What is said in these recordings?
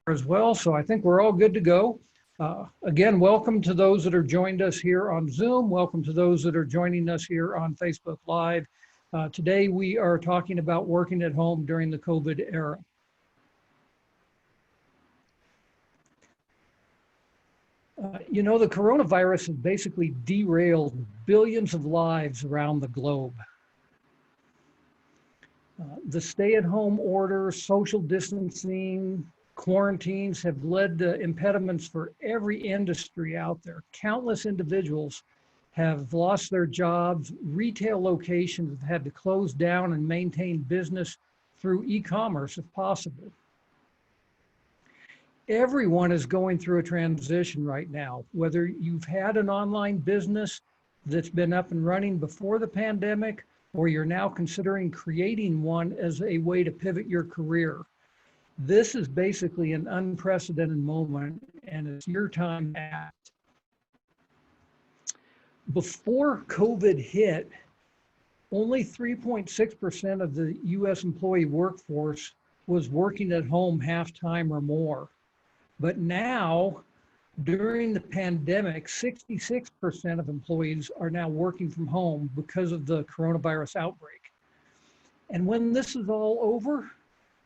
as well, so I think we're all good to go. Again, welcome to those that are joined us here on Zoom. Welcome to those that are joining us here on Facebook Live. Today we are talking about working at home during the COVID era. You know, the coronavirus has basically derailed billions of lives around the globe. The stay-at-home orders, social distancing, quarantines have led to impediments for every industry out there. Countless individuals have lost their jobs. Retail locations have had to close down and maintain business through e-commerce if possible. Everyone is going through a transition right now, whether you've had an online business that's been up and running before the pandemic, or you're now considering creating one as a way to pivot your career. This is basically an unprecedented moment, and it's your time to act. Before COVID hit, only 3.6% of the US employee workforce was working at home half-time or more. But now, during the pandemic, 66% of employees are now working from home because of the coronavirus outbreak. And when this is all over,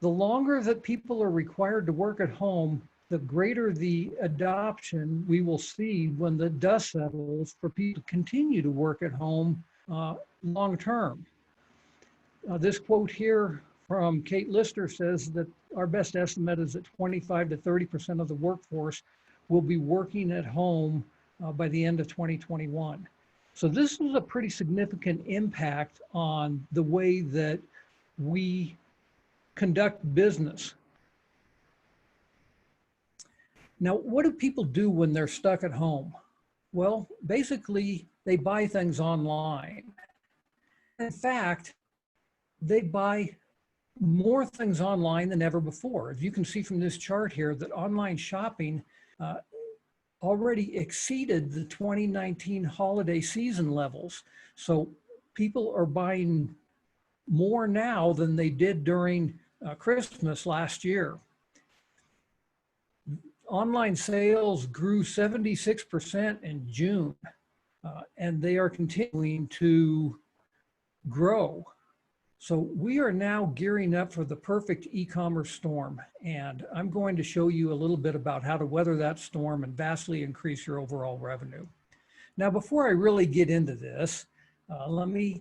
the longer that people are required to work at home, the greater the adoption we will see when the dust settles for people to continue to work at home long term. This quote here from Kate Lister says that our best estimate is that 25 to 30% of the workforce will be working at home by the end of 2021. So this is a pretty significant impact on the way that we conduct business. Now, what do people do when they're stuck at home? Well, basically, they buy things online. In fact, they buy more things online than ever before. As you can see from this chart here, that online shopping already exceeded the 2019 holiday season levels. So people are buying more now than they did during Christmas last year. Online sales grew 76% in June, and they are continuing to grow. So we are now gearing up for the perfect e-commerce storm, and I'm going to show you a little bit about how to weather that storm and vastly increase your overall revenue. Now, before I really get into this, let me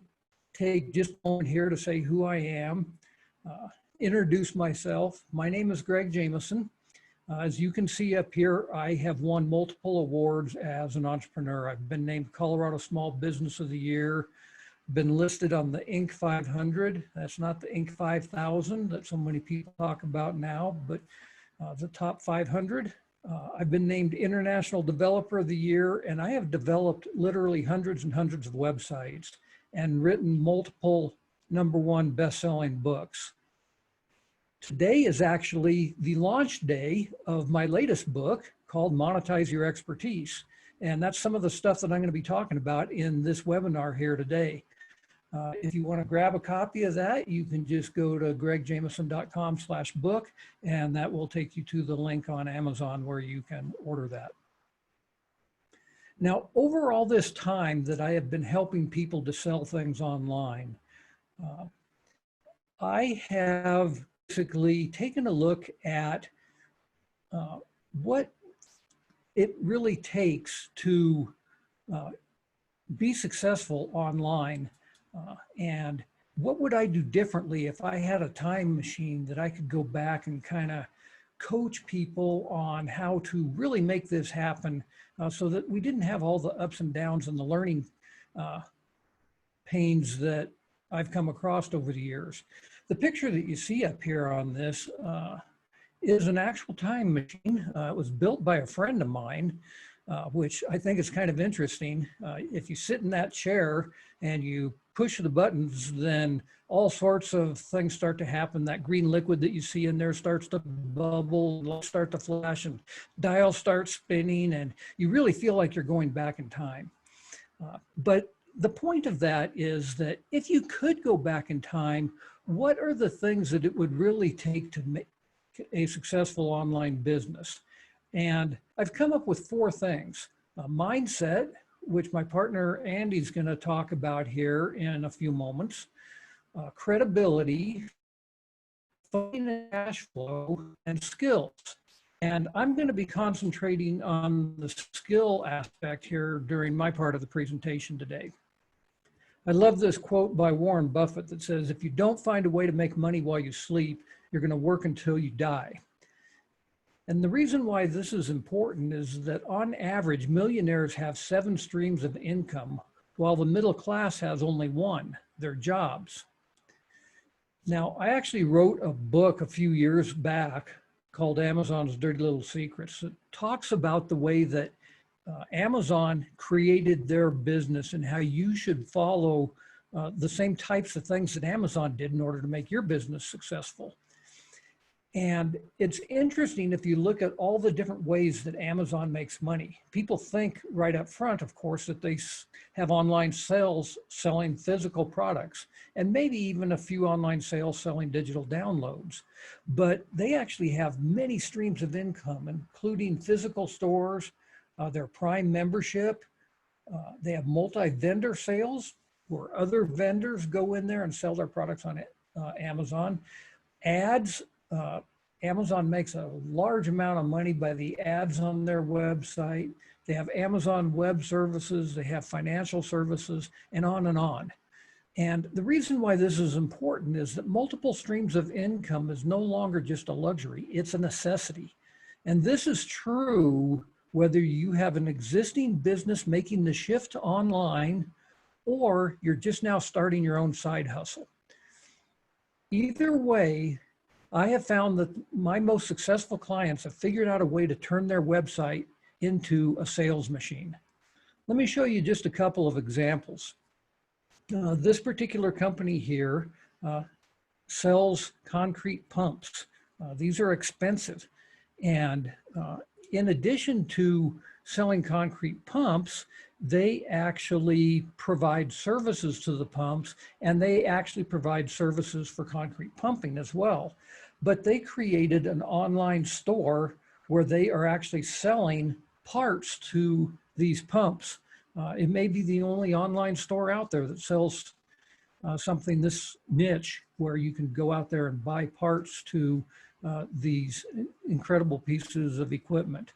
take just a moment here to say who I am, introduce myself. My name is Greg Jameson. As you can see up here, I have won multiple awards as an entrepreneur. I've been named Colorado Small Business of the Year, been listed on the Inc. 500. That's not the Inc. 5000 that so many people talk about now, but the top 500. I've been named International Developer of the Year, and I have developed literally hundreds and hundreds of websites and written multiple #1 best-selling books. Today is actually the launch day of my latest book called Monetize Your Expertise. And that's some of the stuff that I'm going to be talking about in this webinar here today. If you want to grab a copy of that, you can just go to gregjameson.com/book, and that will take you to the link on Amazon where you can order that. Now, over all this time that I have been helping people to sell things online, I have basically taken a look at what it really takes to be successful online, and what would I do differently if I had a time machine that I could go back and kind of coach people on how to really make this happen, so that we didn't have all the ups and downs and the learning pains that I've come across over the years. The picture that you see up here on this is an actual time machine. It was built by a friend of mine, which I think is kind of interesting. If you sit in that chair and you push the buttons, then all sorts of things start to happen. That green liquid that you see in there starts to bubble, lights start to flash, and dials start spinning, and you really feel like you're going back in time. But the point of that is that if you could go back in time, what are the things that it would really take to a successful online business. And I've come up with 4 things: mindset, which my partner Andy's going to talk about here in a few moments, credibility, funding and cash flow, and skills. And I'm going to be concentrating on the skill aspect here during my part of the presentation today. I love this quote by Warren Buffett that says, if you don't find a way to make money while you sleep, you're going to work until you die. And the reason why this is important is that on average, millionaires have 7 streams of income, while the middle class has only 1, their jobs. Now, I actually wrote a book a few years back called Amazon's Dirty Little Secrets. It talks about the way that Amazon created their business and how you should follow the same types of things that Amazon did in order to make your business successful. And it's interesting if you look at all the different ways that Amazon makes money. People think right up front, of course, that they have online sales selling physical products, and maybe even a few online sales selling digital downloads. But they actually have many streams of income, including physical stores, their Prime membership. They have multi-vendor sales where other vendors go in there and sell their products on Amazon. Ads. Amazon makes a large amount of money by the ads on their website. They have Amazon Web Services, they have financial services, and on and on. And the reason why this is important is that multiple streams of income is no longer just a luxury, it's a necessity. And this is true whether you have an existing business making the shift to online or you're just now starting your own side hustle. Either way, I have found that my most successful clients have figured out a way to turn their website into a sales machine. Let me show you just a couple of examples. This particular company here sells concrete pumps. These are expensive. And in addition to selling concrete pumps, they actually provide services to the pumps, and they actually provide services for concrete pumping as well. But they created an online store where they are actually selling parts to these pumps. It may be the only online store out there that sells something this niche, where you can go out there and buy parts to these incredible pieces of equipment.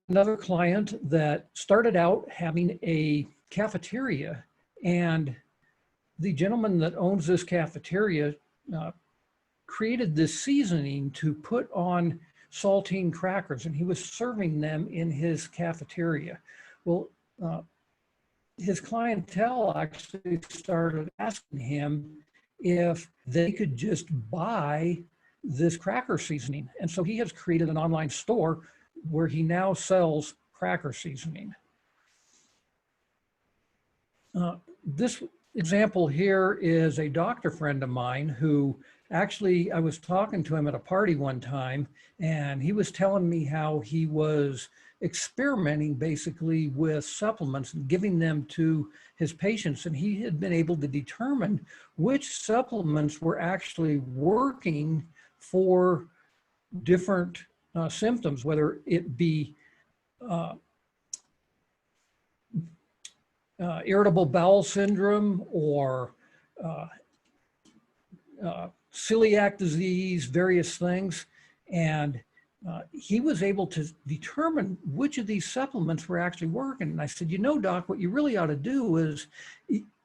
Another client that started out having a cafeteria, and the gentleman that owns this cafeteria created this seasoning to put on saltine crackers, and he was serving them in his cafeteria. Well, his clientele actually started asking him if they could just buy this cracker seasoning. And so he has created an online store where he now sells cracker seasoning. This example here is a doctor friend of mine who actually, I was talking to him at a party one time, and he was telling me how he was experimenting basically with supplements and giving them to his patients. And he had been able to determine which supplements were actually working for different symptoms, whether it be irritable bowel syndrome or celiac disease, various things. And he was able to determine which of these supplements were actually working. And I said, you know, Doc, what you really ought to do is,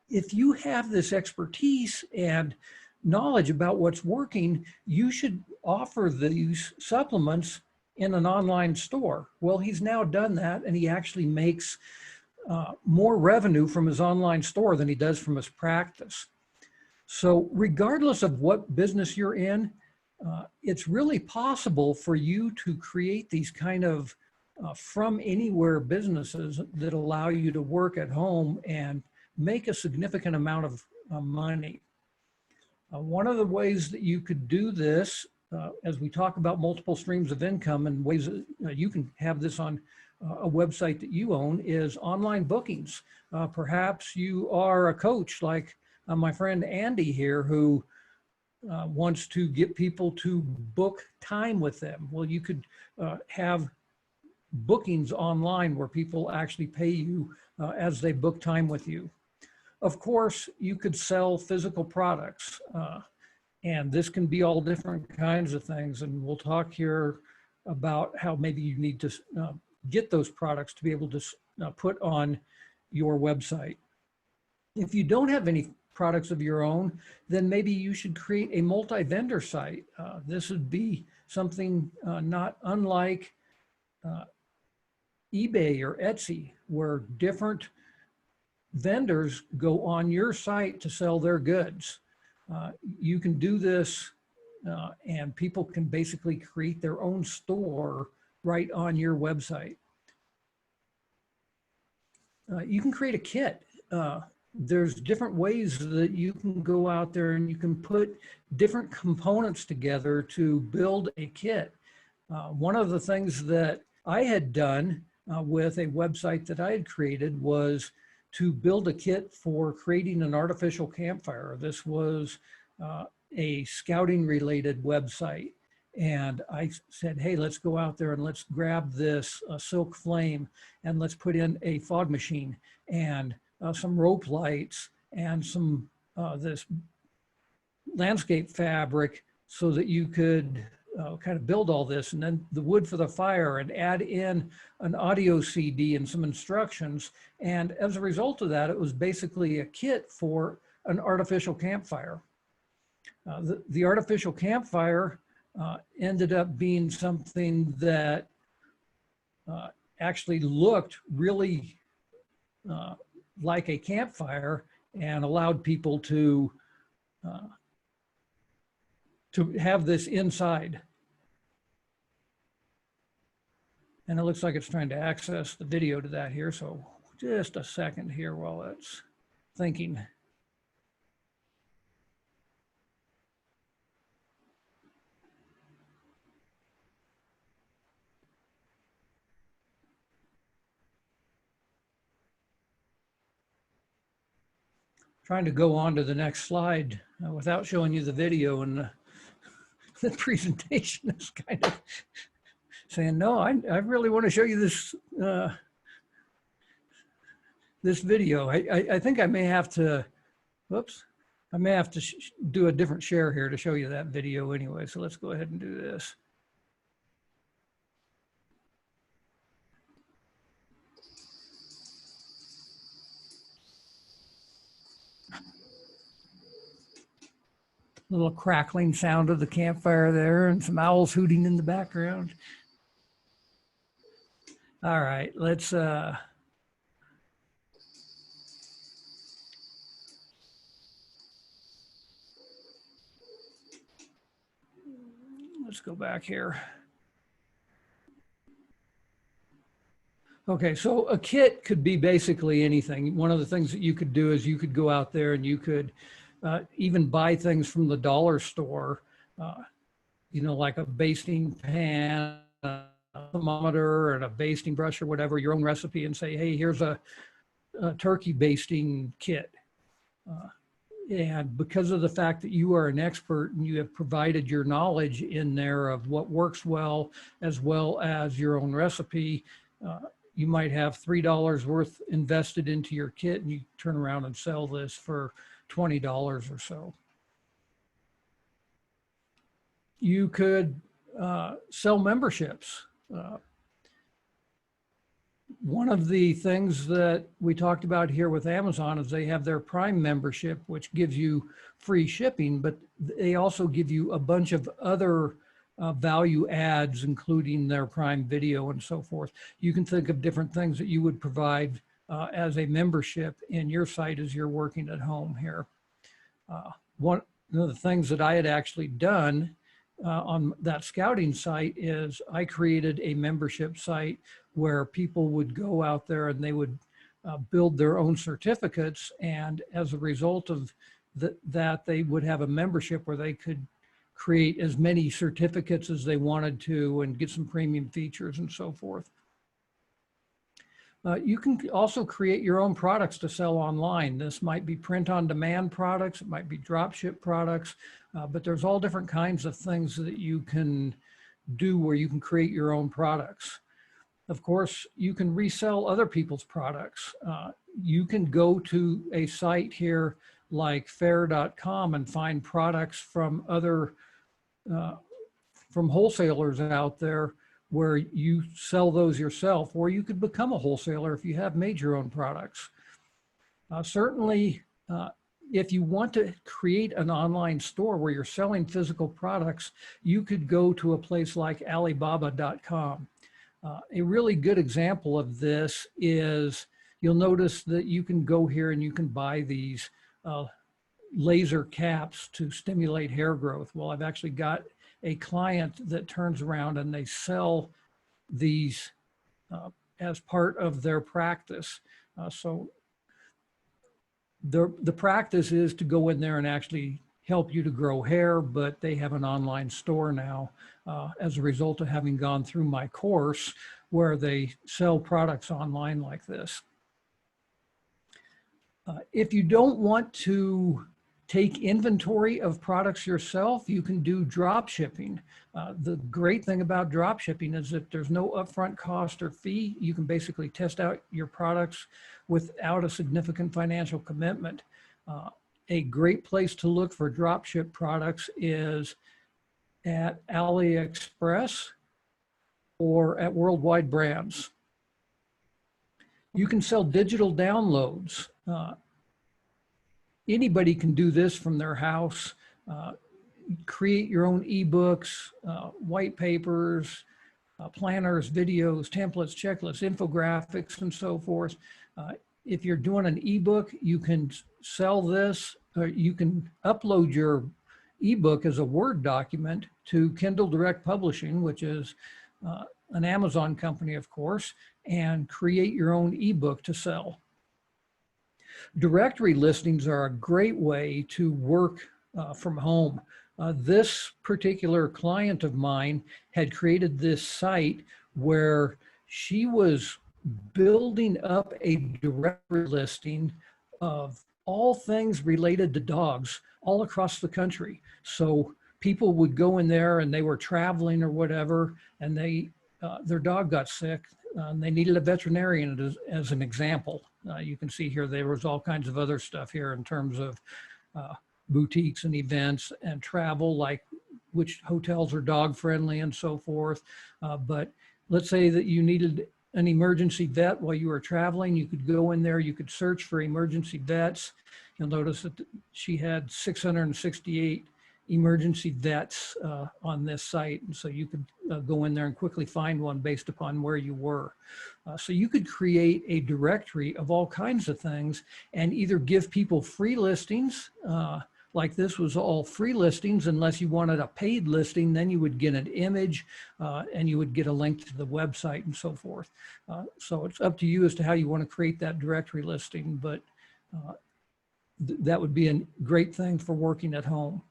if you have this expertise and knowledge about what's working, you should offer these supplements in an online store. Well, he's now done that, and he actually makes more revenue from his online store than he does from his practice. So regardless of what business you're in, it's really possible for you to create these kind of from anywhere businesses that allow you to work at home and make a significant amount of money. One of the ways that you could do this, as we talk about multiple streams of income and ways that you can have this on a website that you own, is online bookings. Perhaps you are a coach like my friend Andy here, who wants to get people to book time with them. Well, you could have bookings online where people actually pay you as they book time with you. Of course, you could sell physical products, and this can be all different kinds of things. And we'll talk here about how maybe you need to get those products to be able to put on your website. If you don't have any products of your own, then maybe you should create a multi-vendor site. This would be something not unlike eBay or Etsy, where different vendors go on your site to sell their goods. You can do this and people can basically create their own store right on your website. You can create a kit. There's different ways that you can go out there and you can put different components together to build a kit. One of the things that I had done with a website that I had created was to build a kit for creating an artificial campfire. This was a scouting related website. And I said, hey, let's go out there and let's grab this silk flame and let's put in a fog machine and some rope lights and some this landscape fabric so that you could kind of build all this, and then the wood for the fire, and add in an audio CD and some instructions. And as a result of that, it was basically a kit for an artificial campfire. The artificial campfire ended up being something that actually looked really like a campfire and allowed people to have this inside. And it looks like it's trying to access the video to that here. So just a second here while it's thinking. Trying to go on to the next slide without showing you the video, and the presentation is kind of saying, no, I really want to show you this this video. I think I may have to, whoops, I may have to do a different share here to show you that video anyway. So let's go ahead and do this. Little crackling sound of the campfire there and some owls hooting in the background. All right, let's go back here. Okay, so a kit could be basically anything. One of the things that you could do is you could go out there and you could even buy things from the dollar store, you know, like a basting pan, a thermometer, and a basting brush or whatever, your own recipe, and say, hey, here's a turkey basting kit. And because of the fact that you are an expert and you have provided your knowledge in there of what works well as your own recipe, you might have $3 worth invested into your kit, and you turn around and sell this for $20 or so. You could sell memberships. One of the things that we talked about here with Amazon is they have their Prime membership, which gives you free shipping, but they also give you a bunch of other value adds, including their Prime Video and so forth. You can think of different things that you would provide as a membership in your site as you're working at home here. One of the things that I had actually done on that scouting site is I created a membership site where people would go out there and they would build their own certificates, and as a result of that, they would have a membership where they could create as many certificates as they wanted to and get some premium features and so forth. You can also create your own products to sell online. This might be print-on-demand products, it might be dropship products, but there's all different kinds of things that you can do where you can create your own products. Of course, you can resell other people's products. You can go to a site here like fair.com and find products from other from wholesalers out there where you sell those yourself, or you could become a wholesaler if you have made your own products. Certainly, if you want to create an online store where you're selling physical products, you could go to a place like Alibaba.com. A really good example of this is, you'll notice that you can go here and you can buy these laser caps to stimulate hair growth. Well, I've actually got a client that turns around and they sell these as part of their practice. So the practice is to go in there and actually help you to grow hair, but they have an online store now as a result of having gone through my course where they sell products online like this. If you don't want to take inventory of products yourself, you can do drop shipping. The great thing about drop shipping is that there's no upfront cost or fee. You can basically test out your products without a significant financial commitment. A great place to look for drop ship products is at AliExpress or at Worldwide Brands. You can sell digital downloads. Anybody can do this from their house. Create your own ebooks, white papers, planners, videos, templates, checklists, infographics, and so forth. If you're doing an ebook, you can sell this, or you can upload your ebook as a Word document to Kindle Direct Publishing, which is an Amazon company, of course, and create your own ebook to sell. Directory listings are a great way to work from home. This particular client of mine had created this site where she was building up a directory listing of all things related to dogs all across the country. So people would go in there and they were traveling or whatever, and their dog got sick. They needed a veterinarian as an example. You can see here there was all kinds of other stuff here in terms of boutiques and events and travel, like which hotels are dog friendly and so forth. But let's say that you needed an emergency vet while you were traveling. You could go in there, you could search for emergency vets. You'll notice that she had 668 emergency vets on this site. And so you could go in there and quickly find one based upon where you were. So you could create a directory of all kinds of things and either give people free listings, like this was all free listings, unless you wanted a paid listing, then you would get an image and you would get a link to the website and so forth. So it's up to you as to how you want to create that directory listing, but that would be a great thing for working at home.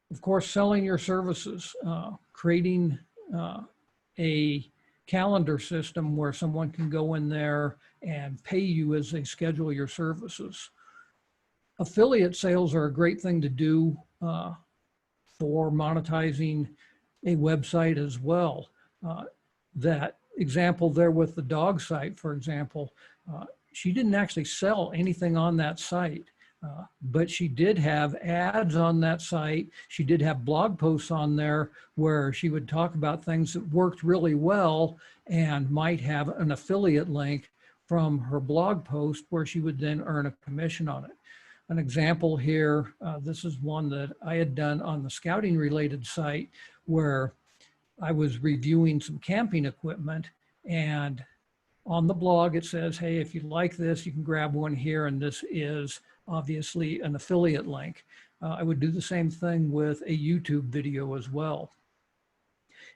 Of course, selling your services, creating a calendar system where someone can go in there and pay you as they schedule your services. Affiliate sales are a great thing to do for monetizing a website as well. That example there with the dog site, for example, she didn't actually sell anything on that site. But she did have ads on that site. She did have blog posts on there where she would talk about things that worked really well and might have an affiliate link from her blog post where she would then earn a commission on it. An example here, this is one that I had done on the scouting related site where I was reviewing some camping equipment, and on the blog it says, hey, if you like this, you can grab one here, and this is obviously an affiliate link. I would do the same thing with a YouTube video as well.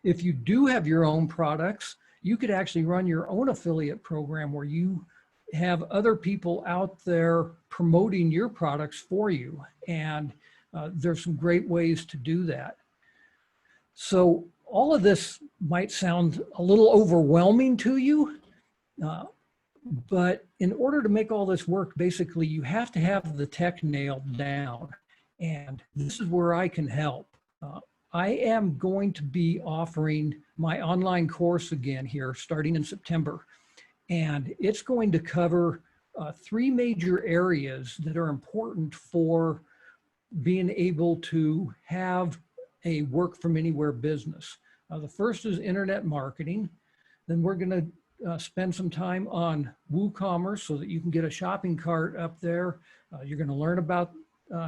If you do have your own products, you could actually run your own affiliate program where you have other people out there promoting your products for you. And there's some great ways to do that. So all of this might sound a little overwhelming to you. But in order to make all this work, basically, you have to have the tech nailed down. And this is where I can help. I am going to be offering my online course again here starting in September. And it's going to cover 3 major areas that are important for being able to have a work from anywhere business. The first is internet marketing. Then we're going to spend some time on WooCommerce so that you can get a shopping cart up there. You're going to learn about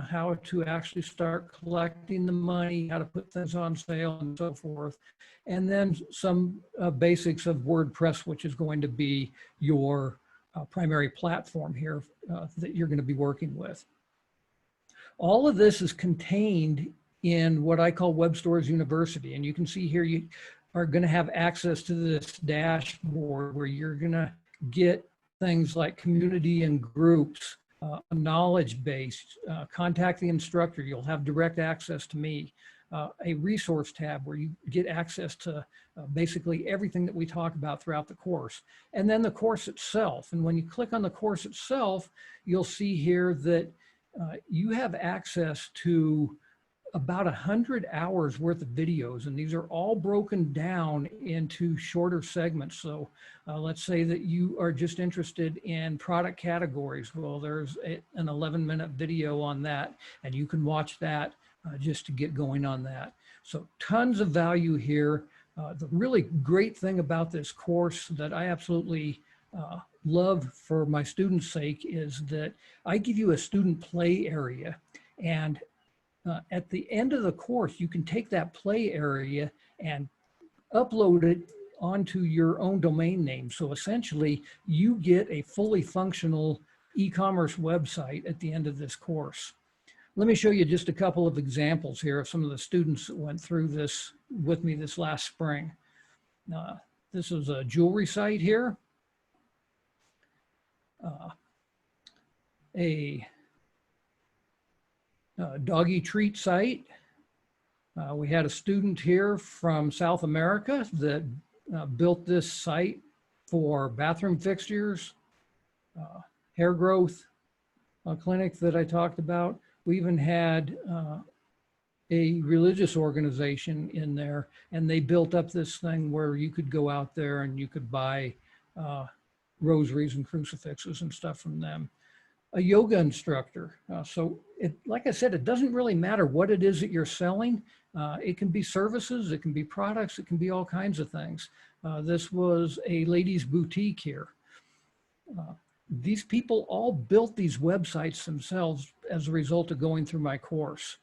how to actually start collecting the money, how to put things on sale and so forth. And then some basics of WordPress, which is going to be your primary platform here that you're going to be working with. All of this is contained in what I call Web Stores University. And you can see here, you are going to have access to this dashboard where you're going to get things like community and groups, a knowledge base, contact the instructor. You'll have direct access to me, a resource tab where you get access to basically everything that we talk about throughout the course. And then the course itself. And when you click on the course itself, you'll see here that you have access to about 100 hours worth of videos, and these are all broken down into shorter segments. So let's say that you are just interested in product categories. Well, there's an 11-minute video on that, and you can watch that just to get going on that. So tons of value here. The really great thing about this course that I absolutely love for my students' sake is that I give you a student play area, and at the end of the course, you can take that play area and upload it onto your own domain name. So essentially, you get a fully functional e-commerce website at the end of this course. Let me show you just a couple of examples here of some of the students that went through this with me this last spring. This is a jewelry site here. A doggy treat site. We had a student here from South America that built this site for bathroom fixtures, hair growth clinic that I talked about. We even had a religious organization in there, and they built up this thing where you could go out there and you could buy rosaries and crucifixes and stuff from them. A yoga instructor. So like I said, it doesn't really matter what it is that you're selling. It can be services, it can be products, it can be all kinds of things. This was a ladies' boutique here. These people all built these websites themselves as a result of going through my course.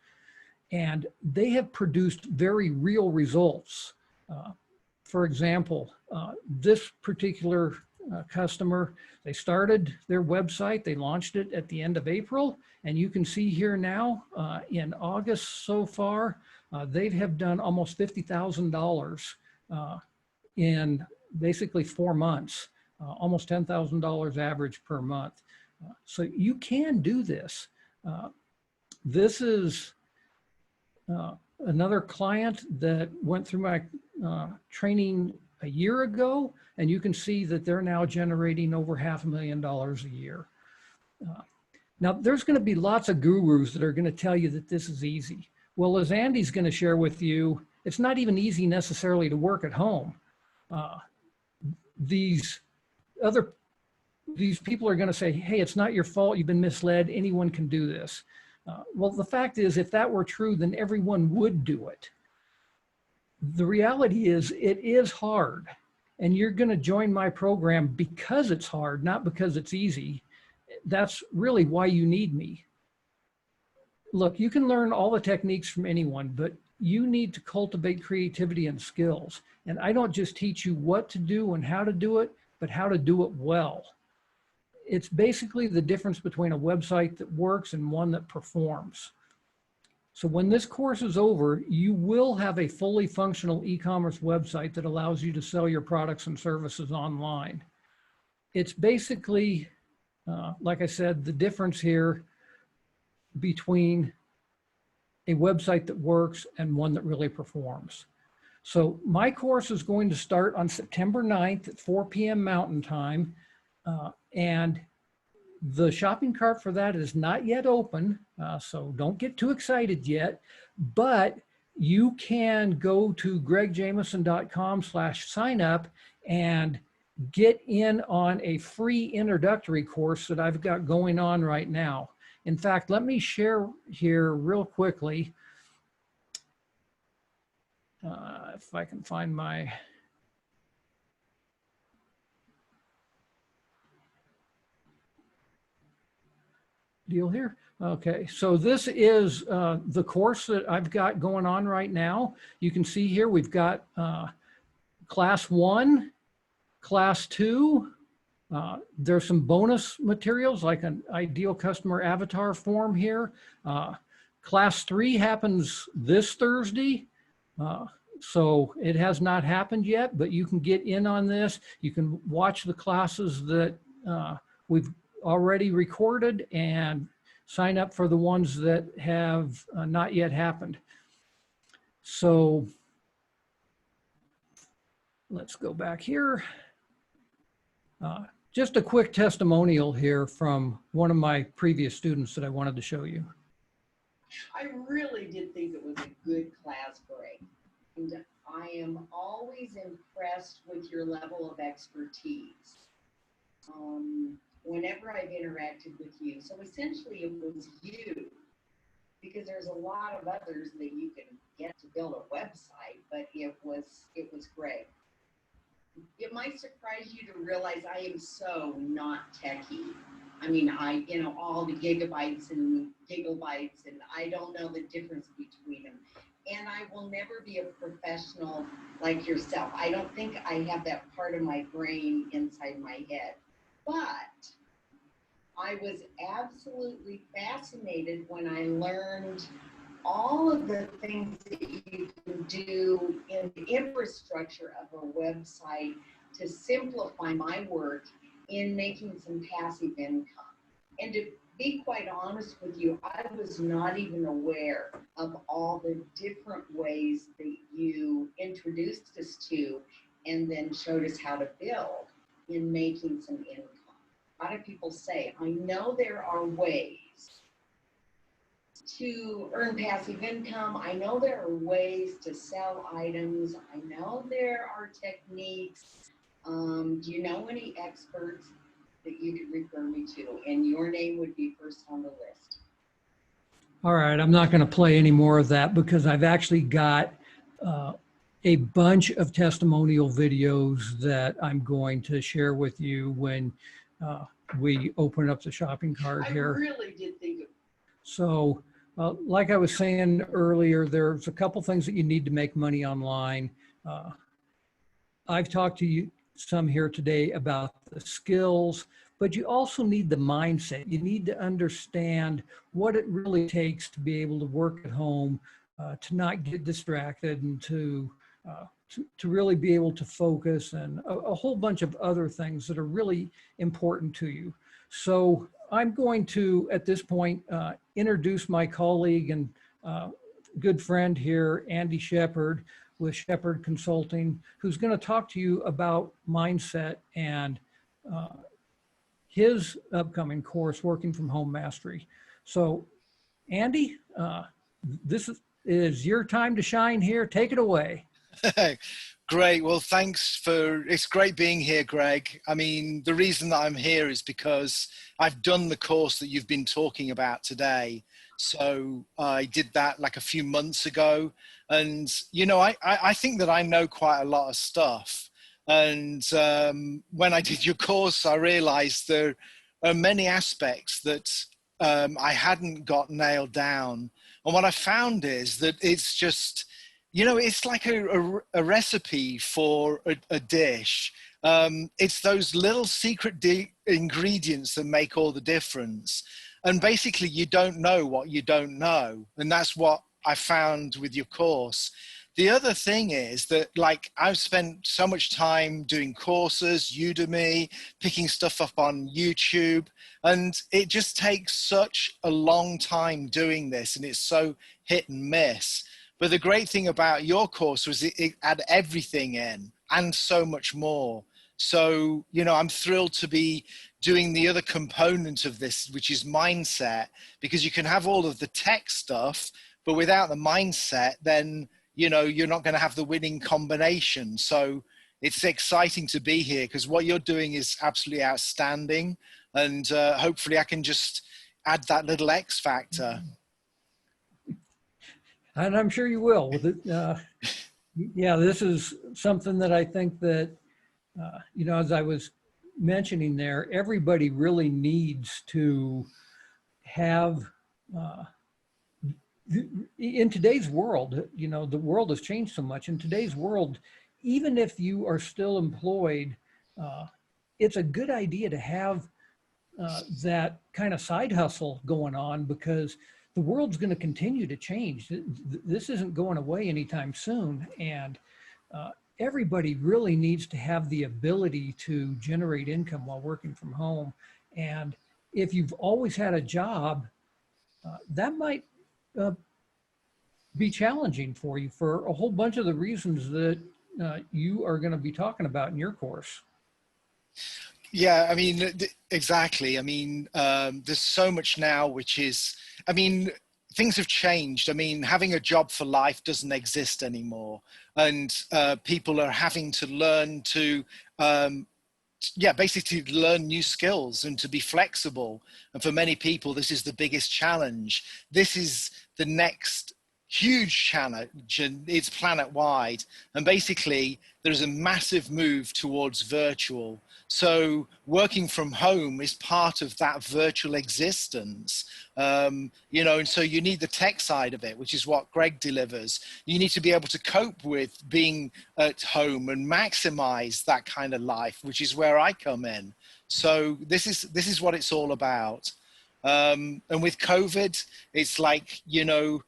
And they have produced very real results. For example, this particular customer, they started their website, they launched it at the end of April, and you can see here now in August so far, they have done almost $50,000 in basically 4 months, almost $10,000 average per month. So you can do this. This is another client that went through my training a year ago, and you can see that they're now generating over $500,000 a year. Now, there's going to be lots of gurus that are going to tell you that this is easy. Well, as Andy's going to share with you, it's not even easy necessarily to work at home. These people are going to say, hey, it's not your fault, you've been misled, anyone can do this. Well, the fact is, if that were true, then everyone would do it. The reality is, it is hard, and you're going to join my program because it's hard, not because it's easy. That's really why you need me. Look, you can learn all the techniques from anyone, but you need to cultivate creativity and skills. And I don't just teach you what to do and how to do it, but how to do it well. It's basically the difference between a website that works and one that performs. So when this course is over, you will have a fully functional e-commerce website that allows you to sell your products and services online. It's basically, like I said, the difference here between a website that works and one that really performs. So my course is going to start on September 9th at 4 p.m. Mountain Time. And the shopping cart for that is not yet open, so don't get too excited yet, but you can go to gregjameson.com/sign up and get in on a free introductory course that I've got going on right now. In fact, let me share here real quickly, if I can find my deal here. Okay, so this is the course that I've got going on right now. You can see here we've got class 1, class 2. There's some bonus materials like an ideal customer avatar form here. Class 3 happens this Thursday. So it has not happened yet, but you can get in on this. You can watch the classes that we've already recorded and sign up for the ones that have not yet happened. So let's go back here. Just a quick testimonial here from one of my previous students that I wanted to show you. I really did think it was a good class break. And I am always impressed with your level of expertise. Whenever I've interacted with you. So essentially it was you, because there's a lot of others that you can get to build a website, but it was Greg. It might surprise you to realize I am so not techie. I mean, all the gigabytes and gigabytes, and I don't know the difference between them. And I will never be a professional like yourself. I don't think I have that part of my brain inside my head. But I was absolutely fascinated when I learned all of the things that you can do in the infrastructure of a website to simplify my work in making some passive income. And to be quite honest with you, I was not even aware of all the different ways that you introduced us to and then showed us how to build in making some income. A lot of people say, I know there are ways to earn passive income. I know there are ways to sell items. I know there are techniques. Do you know any experts that you could refer me to? And your name would be first on the list. All right, I'm not going to play any more of that because I've actually got a bunch of testimonial videos that I'm going to share with you when we open up the shopping cart here. I really did think of. So like I was saying earlier, there's a couple things that you need to make money online. I've talked to you some here today about the skills, but you also need the mindset. You need to understand what it really takes to be able to work at home, to not get distracted, and to really be able to focus, and a whole bunch of other things that are really important to you. So I'm going to, at this point, introduce my colleague and good friend here, Andy Shepard with Shepard Consulting, who's going to talk to you about mindset and his upcoming course, Working from Home Mastery. So Andy, this is your time to shine here. Take it away. Great. Well, it's great being here, Greg. I mean, the reason that I'm here is because I've done the course that you've been talking about today. So I did that like a few months ago. And, you know, I think that I know quite a lot of stuff. And when I did your course, I realized there are many aspects that I hadn't got nailed down. And what I found is that it's just, you know, it's like a recipe for a dish. It's those little secret ingredients that make all the difference. And basically, you don't know what you don't know. And that's what I found with your course. The other thing is that, like, I've spent so much time doing courses, Udemy, picking stuff up on YouTube, and it just takes such a long time doing this, and it's so hit and miss. But the great thing about your course was it had everything in and so much more. So, you know, I'm thrilled to be doing the other component of this, which is mindset, because you can have all of the tech stuff, but without the mindset, then, you know, you're not going to have the winning combination. So it's exciting to be here because what you're doing is absolutely outstanding. And hopefully I can just add that little X factor. And I'm sure you will. With it, yeah, this is something that I think that, you know, as I was mentioning there, everybody really needs to have, in today's world, you know, the world has changed so much. In today's world, even if you are still employed, it's a good idea to have that kind of side hustle going on, because the world's going to continue to change. This isn't going away anytime soon. And everybody really needs to have the ability to generate income while working from home. And if you've always had a job, that might be challenging for you for a whole bunch of the reasons that you are going to be talking about in your course. Yeah, I mean, exactly. I mean, there's so much now, which is, I mean, things have changed. I mean, having a job for life doesn't exist anymore. And people are having to learn to, yeah, basically learn new skills and to be flexible. And for many people, this is the biggest challenge. This is the next huge challenge, and it's planet wide. And basically, there's a massive move towards virtual. So working from home is part of that virtual existence, you know, and so you need the tech side of it, which is what Greg delivers. You need to be able to cope with being at home and maximize that kind of life, which is where I come in. So this is what it's all about. And with COVID, it's like, you know,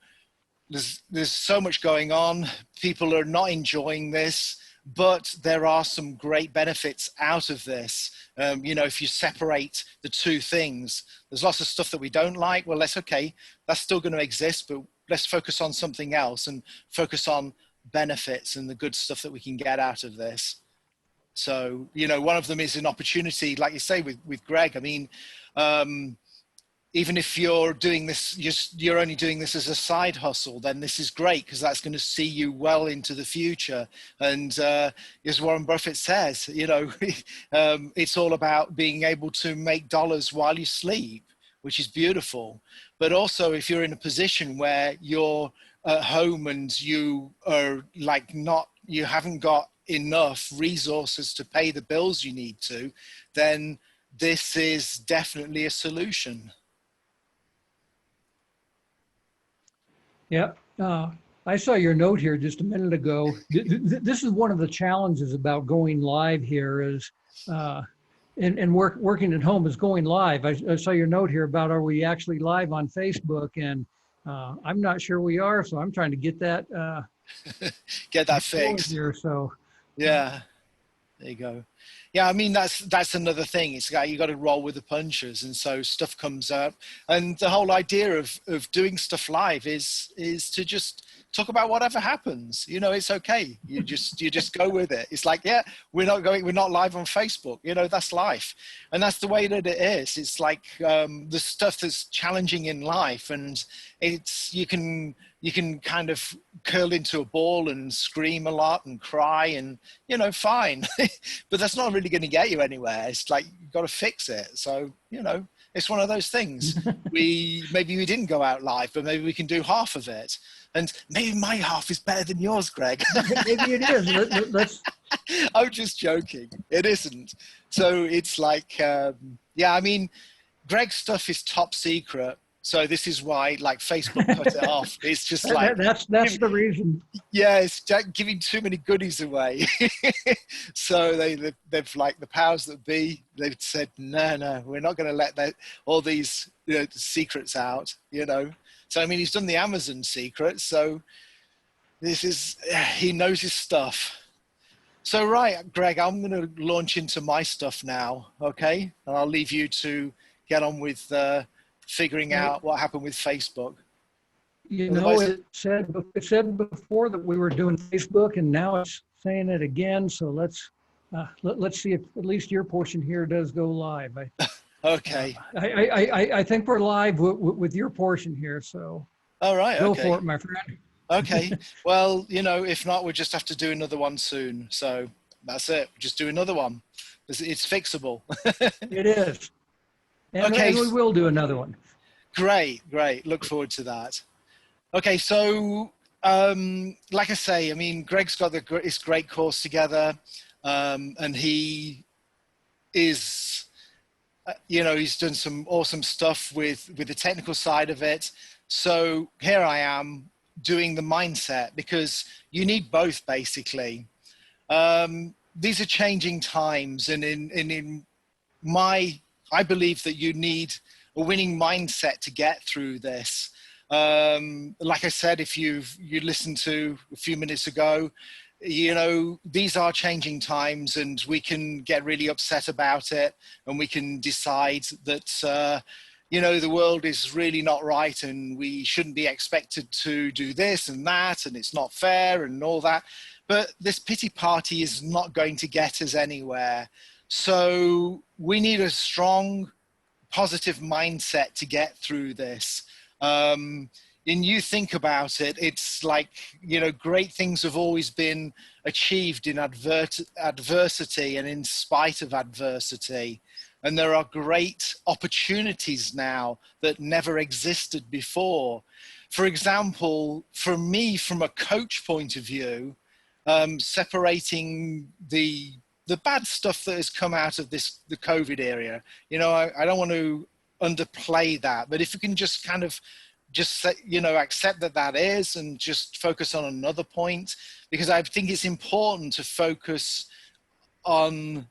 there's so much going on. People are not enjoying this, but there are some great benefits out of this. You know, if you separate the two things, there's lots of stuff that we don't like. Well, that's okay. That's still going to exist, but let's focus on something else and focus on benefits and the good stuff that we can get out of this. So, you know, one of them is an opportunity, like you say, with Greg. I mean, even if you're doing this, you're only doing this as a side hustle, then this is great because that's going to see you well into the future. And as Warren Buffett says, you know, it's all about being able to make dollars while you sleep, which is beautiful. But also if you're in a position where you're at home and you are like you haven't got enough resources to pay the bills you need to, then this is definitely a solution. Yeah, I saw your note here just a minute ago. This is one of the challenges about going live here is, and working at home is going live. I saw your note here about, are we actually live on Facebook? And I'm not sure we are, so I'm trying to get that get that fixed here. So yeah, there you go. Yeah, I mean, that's another thing. It's like you got to roll with the punches, and so stuff comes up. And the whole idea of doing stuff live is to just talk about whatever happens. You know, it's okay. You just go with it. It's like, yeah, we're not live on Facebook. You know, that's life, and that's the way that it is. It's like the stuff that's challenging in life, and you can kind of curl into a ball and scream a lot and cry and, you know, fine. But that's not really going to get you anywhere. It's like, you've got to fix it. So, you know, it's one of those things. Maybe we didn't go out live, but maybe we can do half of it. And maybe my half is better than yours, Greg. Maybe it is. I'm just joking. It isn't. So it's like, yeah, I mean, Greg's stuff is top secret. So this is why, like, Facebook cut it off. It's just like that's the reason. Yeah, it's giving too many goodies away. So they've like the powers that be. They've said no, we're not going to let all these secrets out. You know. So I mean, he's done the Amazon secret. So he knows his stuff. So right, Greg, I'm going to launch into my stuff now. Okay, and I'll leave you to get on with figuring out what happened with Facebook. You know, it said before that we were doing Facebook, and now it's saying it again. So let's Let's see if at least your portion here does go live. Okay. I think we're live with your portion here, so All right. go Okay. for it, my friend. Okay. Well, if not, we'll just have to do another one soon. So that's it. Just do another one. It's fixable. It is. Okay. And we will do another one. Great. Look forward to that. Okay. So, like I say, I mean, Greg's got this great course together, and he is, he's done some awesome stuff with the technical side of it. So here I am doing the mindset, because you need both basically. These are changing times, and I believe that you need a winning mindset to get through this. Like I said, if you listened to a few minutes ago, these are changing times, and we can get really upset about it, and we can decide that the world is really not right, and we shouldn't be expected to do this and that, and it's not fair and all that. But this pity party is not going to get us anywhere. So we need a strong, positive mindset to get through this. And you think about it, it's like, great things have always been achieved in adversity and in spite of adversity. And there are great opportunities now that never existed before. For example, for me, from a coach point of view, separating the bad stuff that has come out of the COVID era, I don't want to underplay that, but if you can just kind of say, accept that is, and just focus on another point, because I think it's important to focus on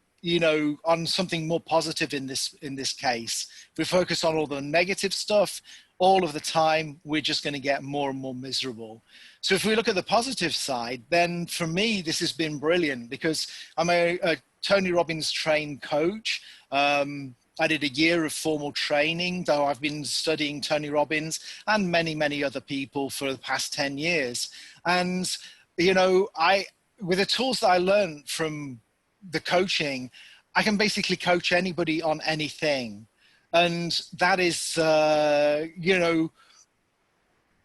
something more positive in this case. If we focus on all the negative stuff all of the time, we're just going to get more and more miserable. So if we look at the positive side, then for me, this has been brilliant, because I'm a Tony Robbins trained coach. I did a year of formal training, though I've been studying Tony Robbins and many, many other people for the past 10 years. And, with the tools that I learned from the coaching, I can basically coach anybody on anything. And that is,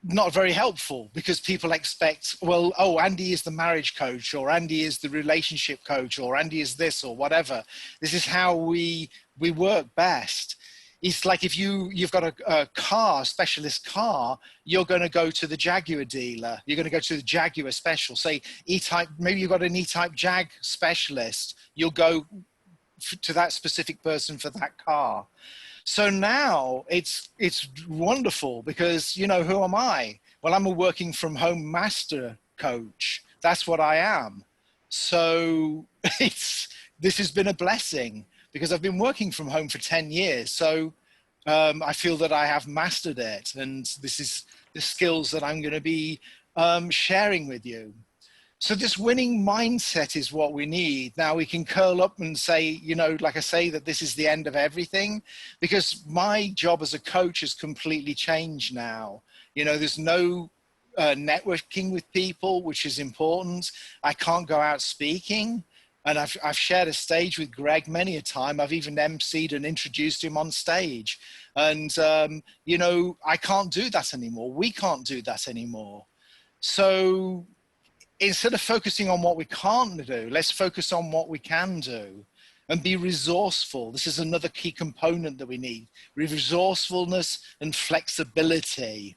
not very helpful, because people expect, well, oh, Andy is the marriage coach, or Andy is the relationship coach, or Andy is this, or whatever. This is how we work best. It's like if you've got a car, specialist car, you're going to go to the Jaguar dealer. You're going to go to the Jaguar special. Say E-Type, maybe you've got an E-Type Jag specialist. You'll go to that specific person for that car. So now it's wonderful, because, who am I? Well, I'm a working from home master coach. That's what I am. So this has been a blessing, because I've been working from home for 10 years. So I feel that I have mastered it. And this is the skills that I'm going to be sharing with you. So this winning mindset is what we need. Now we can curl up and say, like I say, that this is the end of everything, because my job as a coach has completely changed now. There's no networking with people, which is important. I can't go out speaking. And I've shared a stage with Greg many a time. I've even emceed and introduced him on stage. And, I can't do that anymore. We can't do that anymore. So instead of focusing on what we can't do, let's focus on what we can do and be resourceful. This is another key component that we need: resourcefulness and flexibility.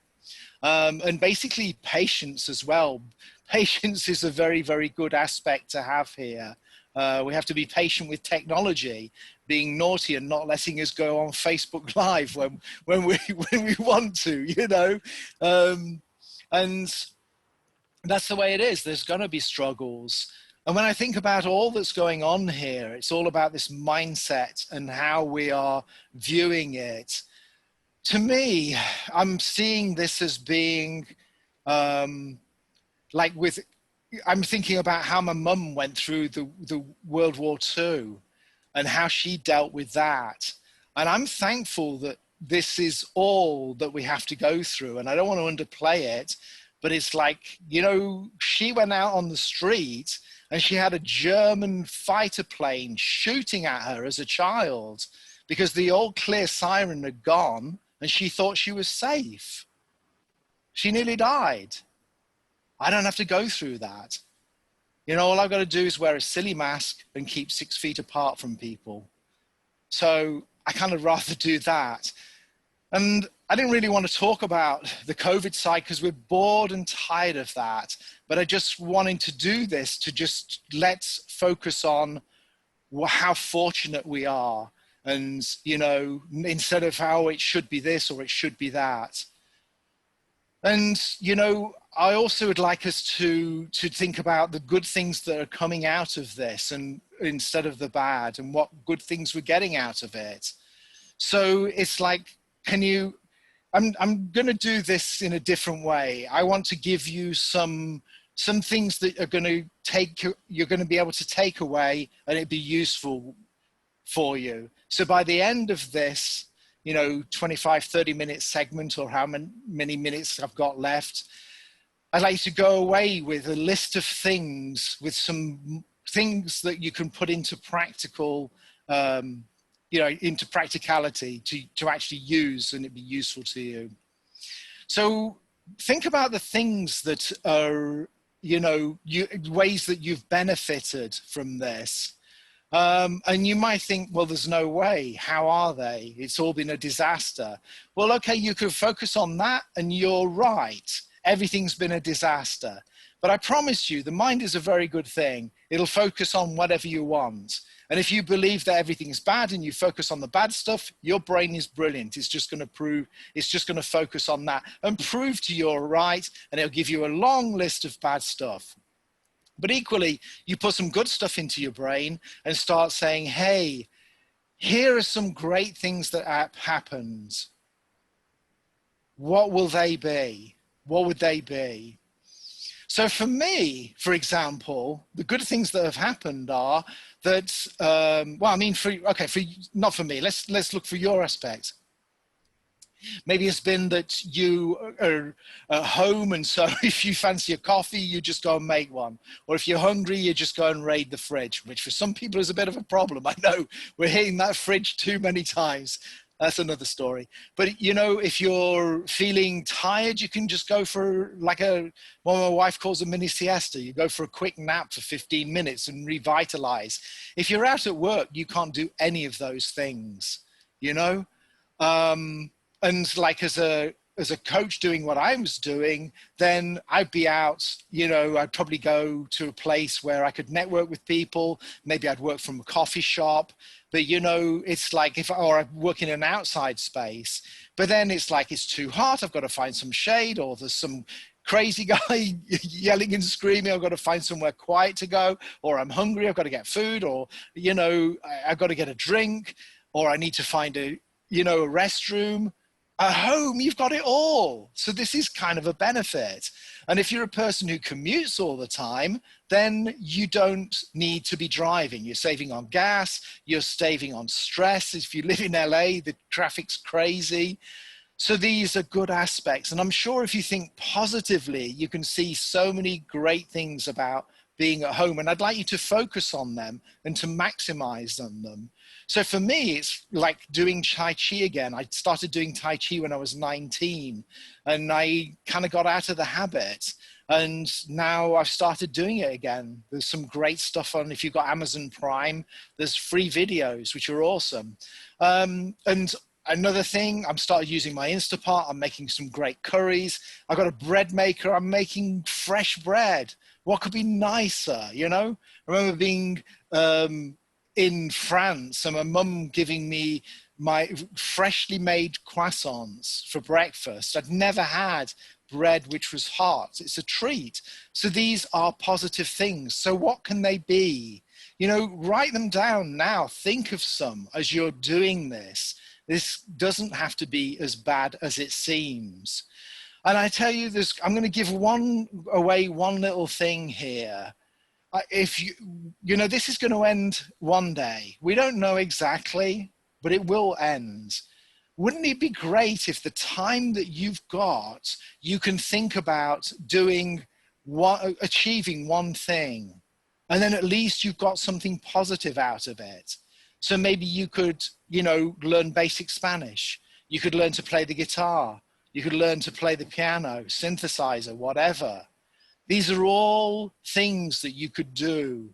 And basically patience as well. Patience is a very, very good aspect to have here. We have to be patient with technology being naughty and not letting us go on Facebook Live when we want to, and that's the way it is. There's going to be struggles. And when I think about all that's going on here, it's all about this mindset and how we are viewing it. To me, I'm seeing this as being I'm thinking about how my mum went through the World War II and how she dealt with that. And I'm thankful that this is all that we have to go through. And I don't want to underplay it, but it's like, she went out on the street and she had a German fighter plane shooting at her as a child because the all clear siren had gone and she thought she was safe. She nearly died. I don't have to go through that. You know, all I've got to do is wear a silly mask and keep 6 feet apart from people. So I kind of rather do that. And I didn't really want to talk about the COVID side because we're bored and tired of that. But I just wanted to do this to just let's focus on how fortunate we are. And, you know, instead of how it should be this or it should be that. And, you know, I also would like us to think about the good things that are coming out of this and instead of the bad and what good things we're getting out of it. So it's like, I'm going to do this in a different way. I want to give you some things that are going to you're going to be able to take away and it'd be useful for you. So by the end of this, you know, 25, 30-minute segment or how many minutes I've got left, I'd like to go away with a list of things, with some things that you can put into practical, you know, into practicality to actually use and it'd be useful to you. So think about the things that are, you know, ways that you've benefited from this. And you might think, well, there's no way. How are they? It's all been a disaster. Well, okay, you could focus on that and you're right. Everything's been a disaster. But I promise you, the mind is a very good thing. It'll focus on whatever you want. And if you believe that everything's bad and you focus on the bad stuff, your brain is brilliant. It's just going to focus on that and prove to you're right. And it'll give you a long list of bad stuff. But equally, you put some good stuff into your brain and start saying, hey, here are some great things that have happened. What will they be? What would they be? So for me, for example, the good things that have happened are that, well, I mean, not for me, let's look for your aspect. Maybe it's been that you are at home and so if you fancy a coffee, you just go and make one. Or if you're hungry, you just go and raid the fridge, which for some people is a bit of a problem. I know we're hitting that fridge too many times. That's another story. But, you know, if you're feeling tired, you can just go for like what my wife calls a mini siesta. You go for a quick nap for 15 minutes and revitalize. If you're out at work, you can't do any of those things, you know? And like as a coach doing what I was doing, then I'd be out, you know, I'd probably go to a place where I could network with people. Maybe I'd work from a coffee shop, but you know, it's like or I work in an outside space, but then it's like, it's too hot. I've got to find some shade, or there's some crazy guy yelling and screaming. I've got to find somewhere quiet to go, or I'm hungry. I've got to get food, or, you know, I've got to get a drink, or I need to find a restroom. At home, you've got it all. So this is kind of a benefit. And if you're a person who commutes all the time, then you don't need to be driving. You're saving on gas, you're saving on stress. If you live in LA, the traffic's crazy. So these are good aspects. And I'm sure if you think positively, you can see so many great things about being at home. And I'd like you to focus on them and to maximize them. So for me, it's like doing Tai Chi again. I started doing Tai Chi when I was 19 and I kind of got out of the habit. And now I've started doing it again. There's some great stuff on, if you've got Amazon Prime, there's free videos, which are awesome. And another thing, I'm started using my Instapot. I'm making some great curries. I've got a bread maker. I'm making fresh bread. What could be nicer, you know? I remember being in France and my mum giving me my freshly made croissants for breakfast. I'd never had bread which was hot. It's a treat. So these are positive things. So what can they be? You know, write them down now. Think of some as you're doing this. This doesn't have to be as bad as it seems. And I tell you this, I'm going to give away one little thing here. If you know, this is going to end one day. We don't know exactly, but it will end. Wouldn't it be great if the time that you've got, you can think about achieving one thing? And then at least you've got something positive out of it. So maybe you could, you know, learn basic Spanish. You could learn to play the guitar. You could learn to play the piano, synthesizer, whatever. These are all things that you could do.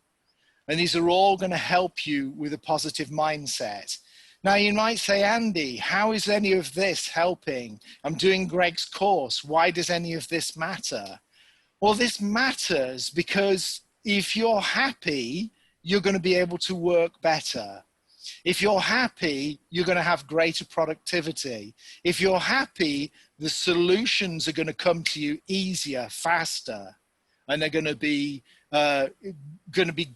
And these are all going to help you with a positive mindset. Now you might say, Andy, how is any of this helping? I'm doing Greg's course. Why does any of this matter? Well, this matters because if you're happy, you're going to be able to work better. If you're happy, you're going to have greater productivity. If you're happy, the solutions are going to come to you easier, faster, and they're going to be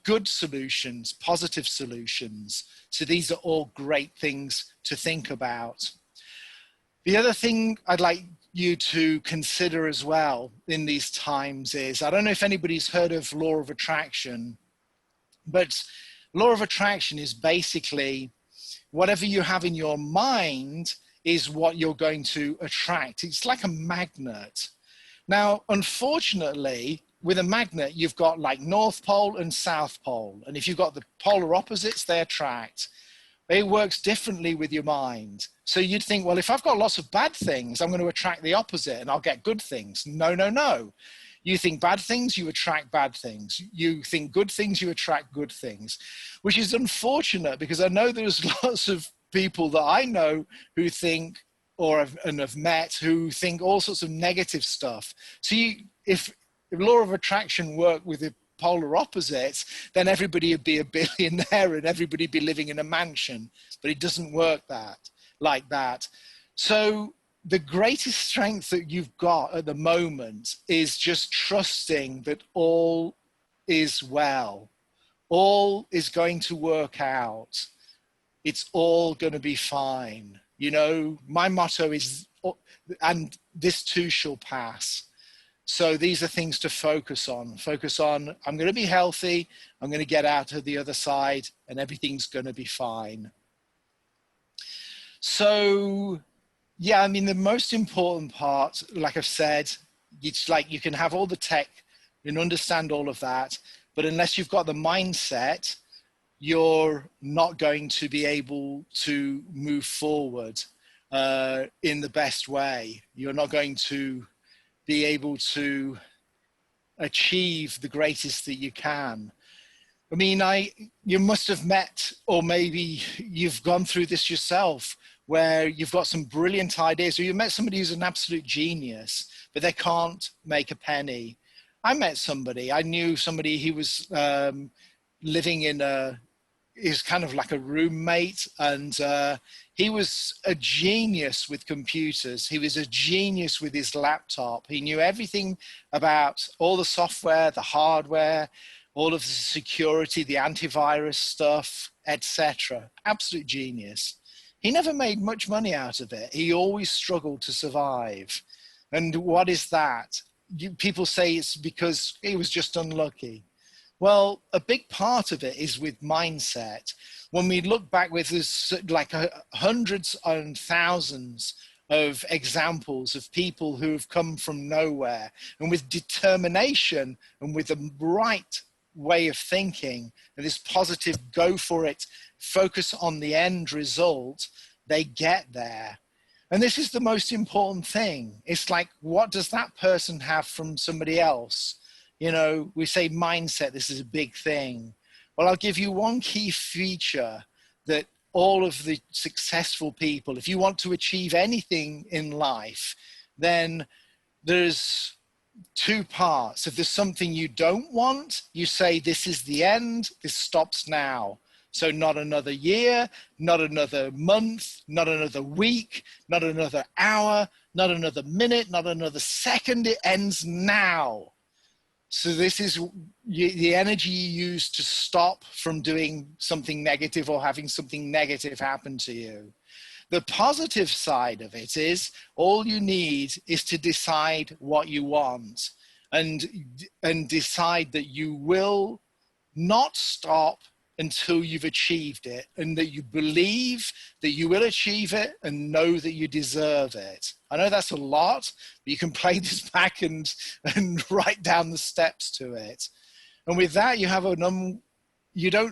good solutions, positive solutions. So these are all great things to think about. The other thing I'd like you to consider as well in these times is, I don't know if anybody's heard of law of attraction, but law of attraction is basically whatever you have in your mind is what you're going to attract. It's like a magnet. Now, unfortunately, with a magnet, you've got like North Pole and South Pole. And if you've got the polar opposites, they attract. It works differently with your mind. So you'd think, well, if I've got lots of bad things, I'm going to attract the opposite and I'll get good things. No, no, no. You think bad things, you attract bad things. You think good things, you attract good things, which is unfortunate because I know there's lots of people that I know who think and have met who think all sorts of negative stuff. So if law of attraction worked with the polar opposites, then everybody would be a billionaire and everybody would be living in a mansion, but it doesn't work like that. So the greatest strength that you've got at the moment is just trusting that all is well. All is going to work out. It's all going to be fine. You know, my motto is, and this too shall pass. So these are things to focus on. Focus on, I'm going to be healthy. I'm going to get out of the other side and everything's going to be fine. So, yeah, I mean, the most important part, like I've said, it's like you can have all the tech and understand all of that, but unless you've got the mindset, you're not going to be able to move forward in the best way. You're not going to be able to achieve the greatest that you can. I mean, you must have met, or maybe you've gone through this yourself, where you've got some brilliant ideas, or you met somebody who's an absolute genius, but they can't make a penny. I met somebody, I knew somebody, he was living in he's kind of like a roommate, and he was a genius with computers. He was a genius with his laptop. He knew everything about all the software, the hardware, all of the security, the antivirus stuff, etc. Absolute genius. He never made much money out of it. He always struggled to survive. And what is that? People say it's because he was just unlucky. Well, a big part of it is with mindset. When we look back with this, like hundreds and thousands of examples of people who have come from nowhere, and with determination and with the right way of thinking and this positive go for it, focus on the end result, they get there. And this is the most important thing. It's like, what does that person have from somebody else? You know, we say mindset, this is a big thing. Well, I'll give you one key feature that all of the successful people, if you want to achieve anything in life, then there's two parts. If there's something you don't want, you say, this is the end, this stops now. So not another year, not another month, not another week, not another hour, not another minute, not another second, it ends now. So this is the energy you use to stop from doing something negative or having something negative happen to you. The positive side of it is all you need is to decide what you want and decide that you will not stop until you've achieved it, and that you believe that you will achieve it and know that you deserve it. I know that's a lot, but you can play this back and write down the steps to it. And with that, you have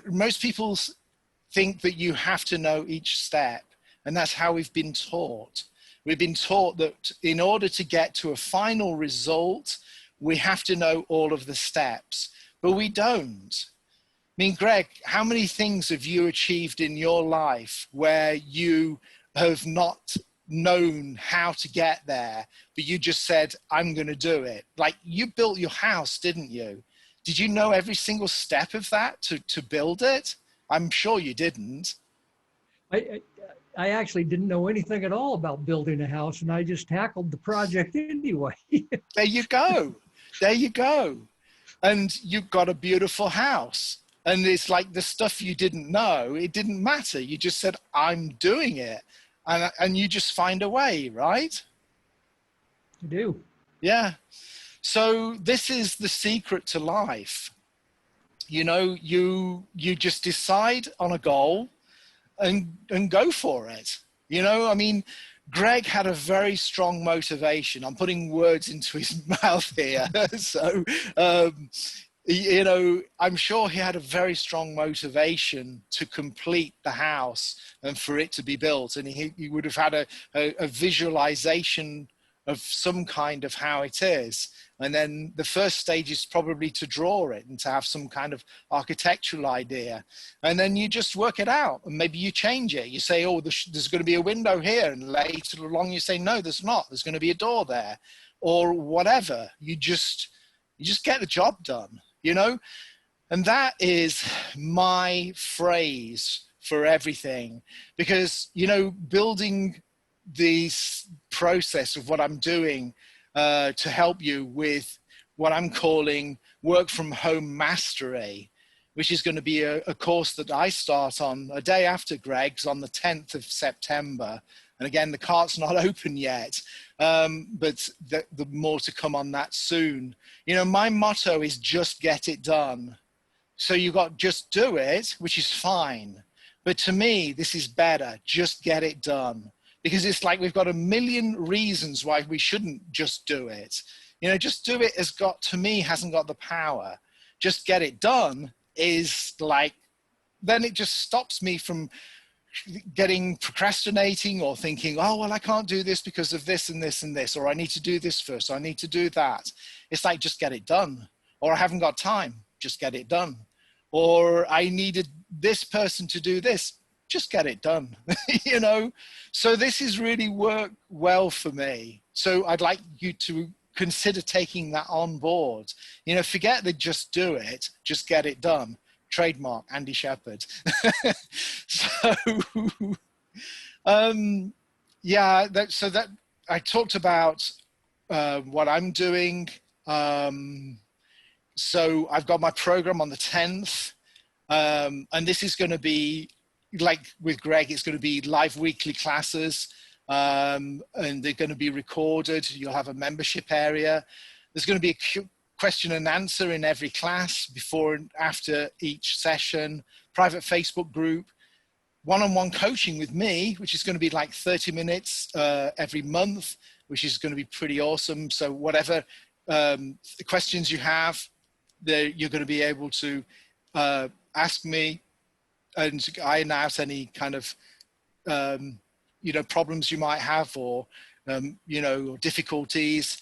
most people think that you have to know each step. And that's how we've been taught. We've been taught that in order to get to a final result, we have to know all of the steps, but we don't. I mean, Greg, how many things have you achieved in your life where you have not known how to get there, but you just said, I'm going to do it? Like, you built your house, didn't you? Did you know every single step of that to build it? I'm sure you didn't. I actually didn't know anything at all about building a house, and I just tackled the project anyway. There you go. There you go. And you've got a beautiful house. And it's like the stuff you didn't know, it didn't matter. You just said, I'm doing it. And you just find a way, right? You do. Yeah. So this is the secret to life. You know, you just decide on a goal and go for it. You know, I mean, Greg had a very strong motivation. I'm putting words into his mouth here. So, you know, I'm sure he had a very strong motivation to complete the house and for it to be built. And he would have had a visualization of some kind of how it is. And then the first stage is probably to draw it and to have some kind of architectural idea. And then you just work it out, and maybe you change it. You say, oh, there's going to be a window here. And later along you say, no, there's not. There's going to be a door there, or whatever. You just get the job done, you know? And that is my phrase for everything, because, you know, building this process of what I'm doing to help you with what I'm calling work from home mastery, which is going to be a course that I start on a day after Greg's on the 10th of September. And again, the cart's not open yet, but the more to come on that soon. You know, my motto is just get it done. So you got just do it, which is fine. But to me, this is better. Just get it done. Because it's like we've got a million reasons why we shouldn't just do it. You know, just do it to me, hasn't got the power. Just get it done is like, then it just stops me from procrastinating or thinking, oh, well, I can't do this because of this and this and this, or I need to do this first, or I need to do that. It's like, just get it done. Or I haven't got time, just get it done. Or I needed this person to do this, just get it done, you know? So this has really worked well for me. So I'd like you to consider taking that on board. You know, forget the just do it, just get it done. Trademark, Andy Shepherd. So, yeah, so that I talked about what I'm doing. So I've got my program on the 10th. And this is going to be, like with Greg, it's going to be live weekly classes, and they're going to be recorded. You'll have a membership area. There's going to be a question and answer in every class before and after each session, private Facebook group, one-on-one coaching with me, which is going to be like 30 minutes every month, which is going to be pretty awesome. So whatever questions you have, you're going to be able to ask me, and iron out any kind of, you know, problems you might have, or, you know, difficulties.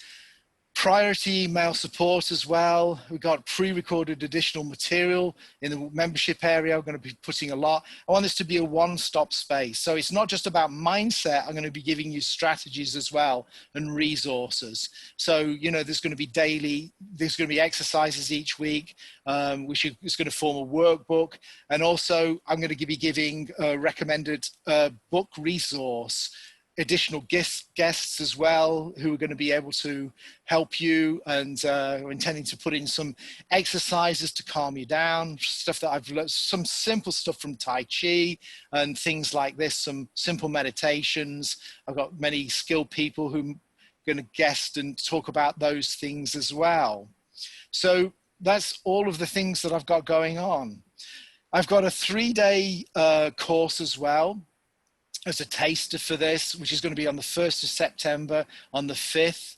Priority email support as well. We've got pre-recorded additional material in the membership area. We're going to be putting a lot. I want this to be a one-stop space. So it's not just about mindset. I'm going to be giving you strategies as well and resources. So, you know, there's going to be exercises each week, which is going to form a workbook. And also I'm going to be giving a recommended book resource, additional guests as well, who are going to be able to help you, and we're intending to put in some exercises to calm you down, stuff that I've learned, some simple stuff from Tai Chi and things like this, some simple meditations. I've got many skilled people who are going to guest and talk about those things as well. So that's all of the things that I've got going on. I've got a 3-day course as well, as a taster for this, which is going to be on the 1st of September, on the 5th.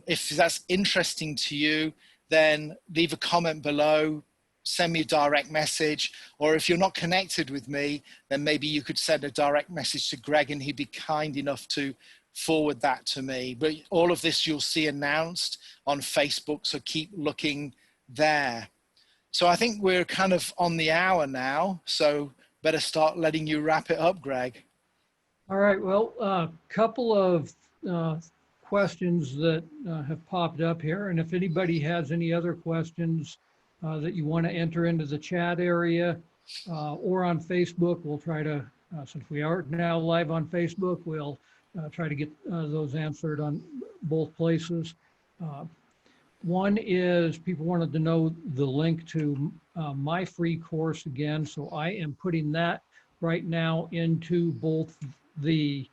If that's interesting to you, then leave a comment below, send me a direct message, or if you're not connected with me, then maybe you could send a direct message to Greg and he'd be kind enough to forward that to me. But all of this you'll see announced on Facebook, so keep looking there. So I think we're kind of on the hour now, so better start letting you wrap it up, Greg. All right, well, a couple of questions that have popped up here. And if anybody has any other questions that you want to enter into the chat area or on Facebook, we'll try to, since we are now live on Facebook, we'll try to get those answered on both places. One is people wanted to know the link to my free course again. So I am putting that right now into both the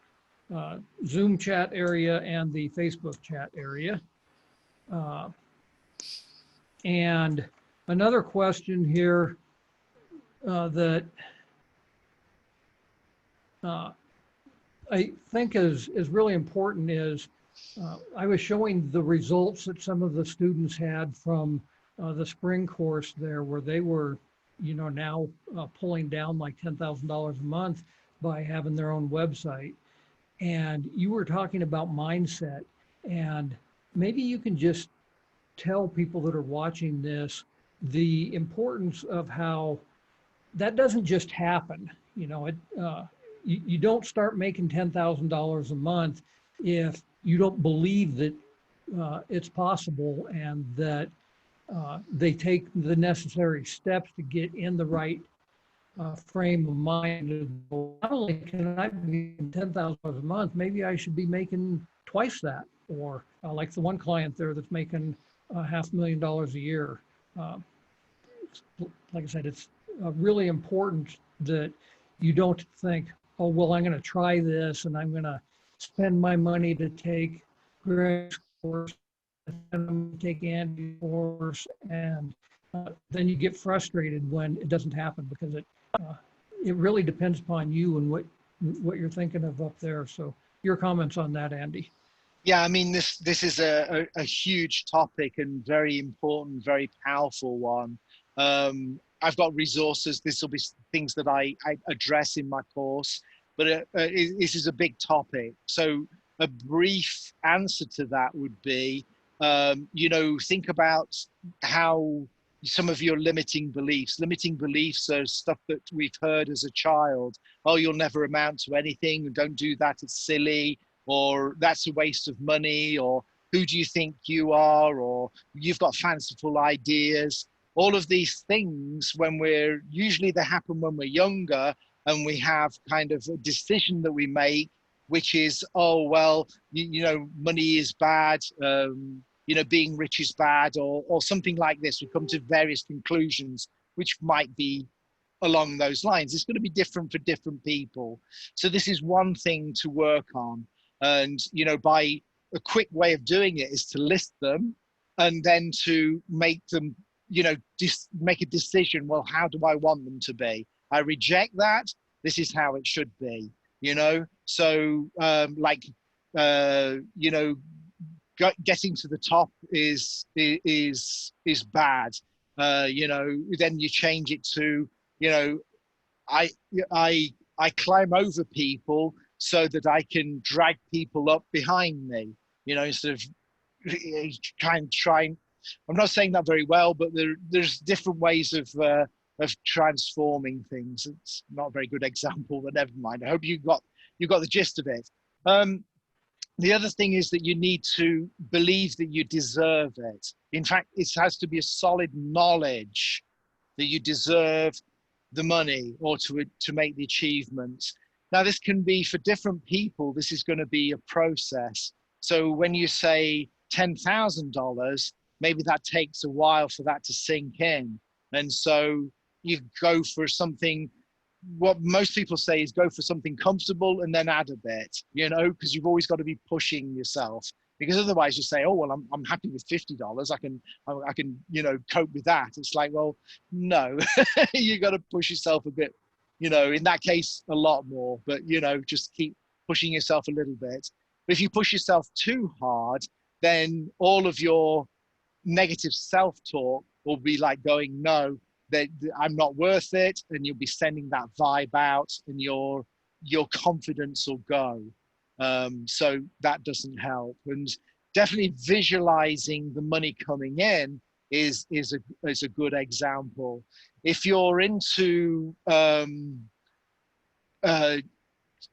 Zoom chat area and the Facebook chat area. And another question here that I think is really important is I was showing the results that some of the students had from the spring course there, where they were, you know, now pulling down like $10,000 a month by having their own website. And you were talking about mindset, and maybe you can just tell people that are watching this the importance of how that doesn't just happen. You know, you don't start making $10,000 a month if you don't believe that it's possible and that they take the necessary steps to get in the right frame of mind. Not only can I be making $10,000 a month, maybe I should be making twice that. Or like the one client there that's making $500,000 a year. Like I said, it's really important that you don't think, oh, well, I'm going to try this and I'm going to spend my money to take Greg's course and I'm going to take Andy's course, and then you get frustrated when it doesn't happen, because it really depends upon you and what you're thinking of up there. So your comments on that, Andy? Yeah, I mean, this is a huge topic and very important, very powerful one. I've got resources. This will be things that I address in my course, but this is a big topic. So a brief answer to that would be, you know, think about how some of your limiting beliefs are stuff that we've heard as a child. Oh, you'll never amount to anything. Don't do that. It's silly. Or that's a waste of money. Or who do you think you are? Or you've got fanciful ideas. All of these things, usually they happen when we're younger, and we have kind of a decision that we make, which is, oh, well, you know, money is bad. You know, being rich is bad, or something like this. We come to various conclusions, which might be along those lines. It's going to be different for different people. So this is one thing to work on. And, you know, by a quick way of doing it is to list them and then to make them, you know, make a decision. Well, how do I want them to be? I reject that. This is how it should be, you know? So you know, getting to the top is bad. You know, then you change it to, you know, I climb over people so that I can drag people up behind me, you know, instead of trying. I'm not saying that very well, but there's different ways of transforming things. It's not a very good example, but never mind. I hope you got the gist of it. The other thing is that you need to believe that you deserve it. In fact, it has to be a solid knowledge that you deserve the money or to make the achievements. Now, this can be for different people. This is going to be a process. So when you say $10,000, maybe that takes a while for that to sink in. And so you go for something, what most people say is go for something comfortable and then add a bit, you know, because you've always got to be pushing yourself, because otherwise you say, oh, well, I'm happy with $50. I can, you know, cope with that. It's like, well, no, you got to push yourself a bit, you know, in that case, a lot more, but, you know, just keep pushing yourself a little bit. But if you push yourself too hard, then all of your negative self-talk will be like going, no, that I'm not worth it, and you'll be sending that vibe out, and your confidence will go. So that doesn't help. And definitely visualizing the money coming in is a good example. If you're into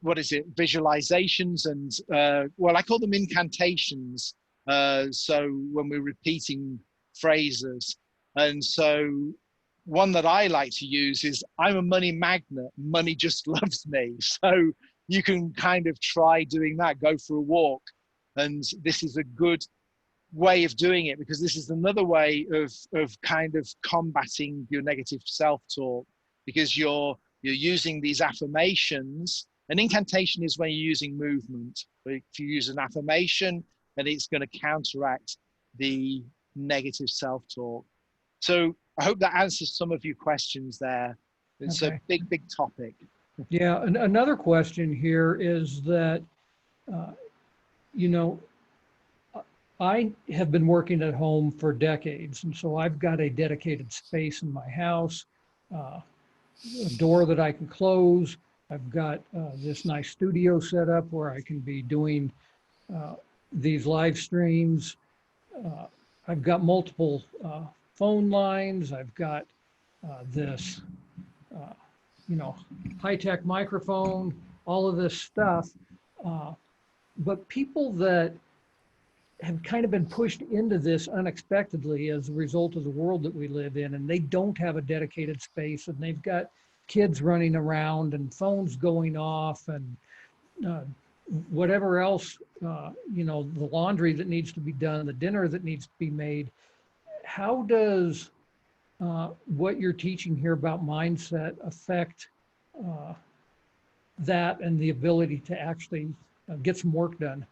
what is it, visualizations and well, I call them incantations. So when we're repeating phrases, and so one that I like to use is, I'm a money magnet, money just loves me. So you can kind of try doing that, go for a walk. And this is a good way of doing it, because this is another way of kind of combating your negative self-talk, because you're using these affirmations. An incantation is when you're using movement. But if you use an affirmation, then it's going to counteract the negative self-talk. So I hope that answers some of your questions there. It's Okay. a big, big topic. Yeah, another question here is that, you know, I have been working at home for decades, and so I've got a dedicated space in my house, a door that I can close. I've got this nice studio set up where I can be doing these live streams. I've got multiple phone lines. I've got this, you know, high-tech microphone, all of this stuff. But people that have kind of been pushed into this unexpectedly as a result of the world that we live in, and they don't have a dedicated space, and they've got kids running around and phones going off and whatever else, you know, the laundry that needs to be done, the dinner that needs to be made. How does what you're teaching here about mindset affect that and the ability to actually get some work done?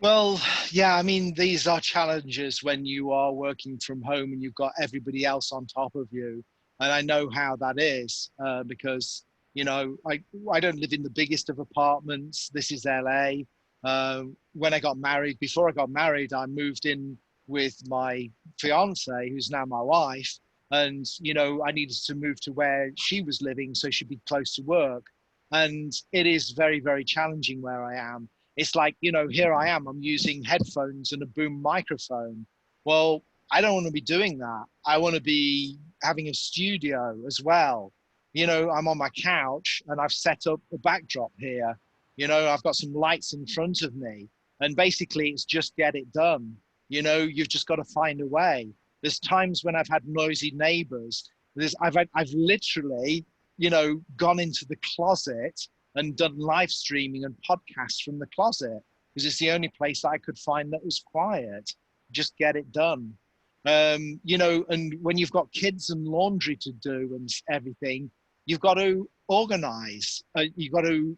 Well, yeah, I mean, these are challenges when you are working from home and you've got everybody else on top of you. And I know how that is because, you know, I don't live in the biggest of apartments. This is LA. When I got married, before I got married, I moved in with my fiance, who's now my wife. And, you know, I needed to move to where she was living so she'd be close to work. And it is very, very challenging where I am. It's like, you know, here I am, I'm using headphones and a boom microphone. Well, I don't want to be doing that. I want to be having a studio as well. You know, I'm on my couch and I've set up a backdrop here. You know, I've got some lights in front of me, and basically it's just get it done. You know, you've just got to find a way. There's times when I've had noisy neighbors. I've literally, you know, gone into the closet and done live streaming and podcasts from the closet, because it's the only place I could find that was quiet. Just get it done. You know, and when you've got kids and laundry to do and everything, you've got to organize. You've got to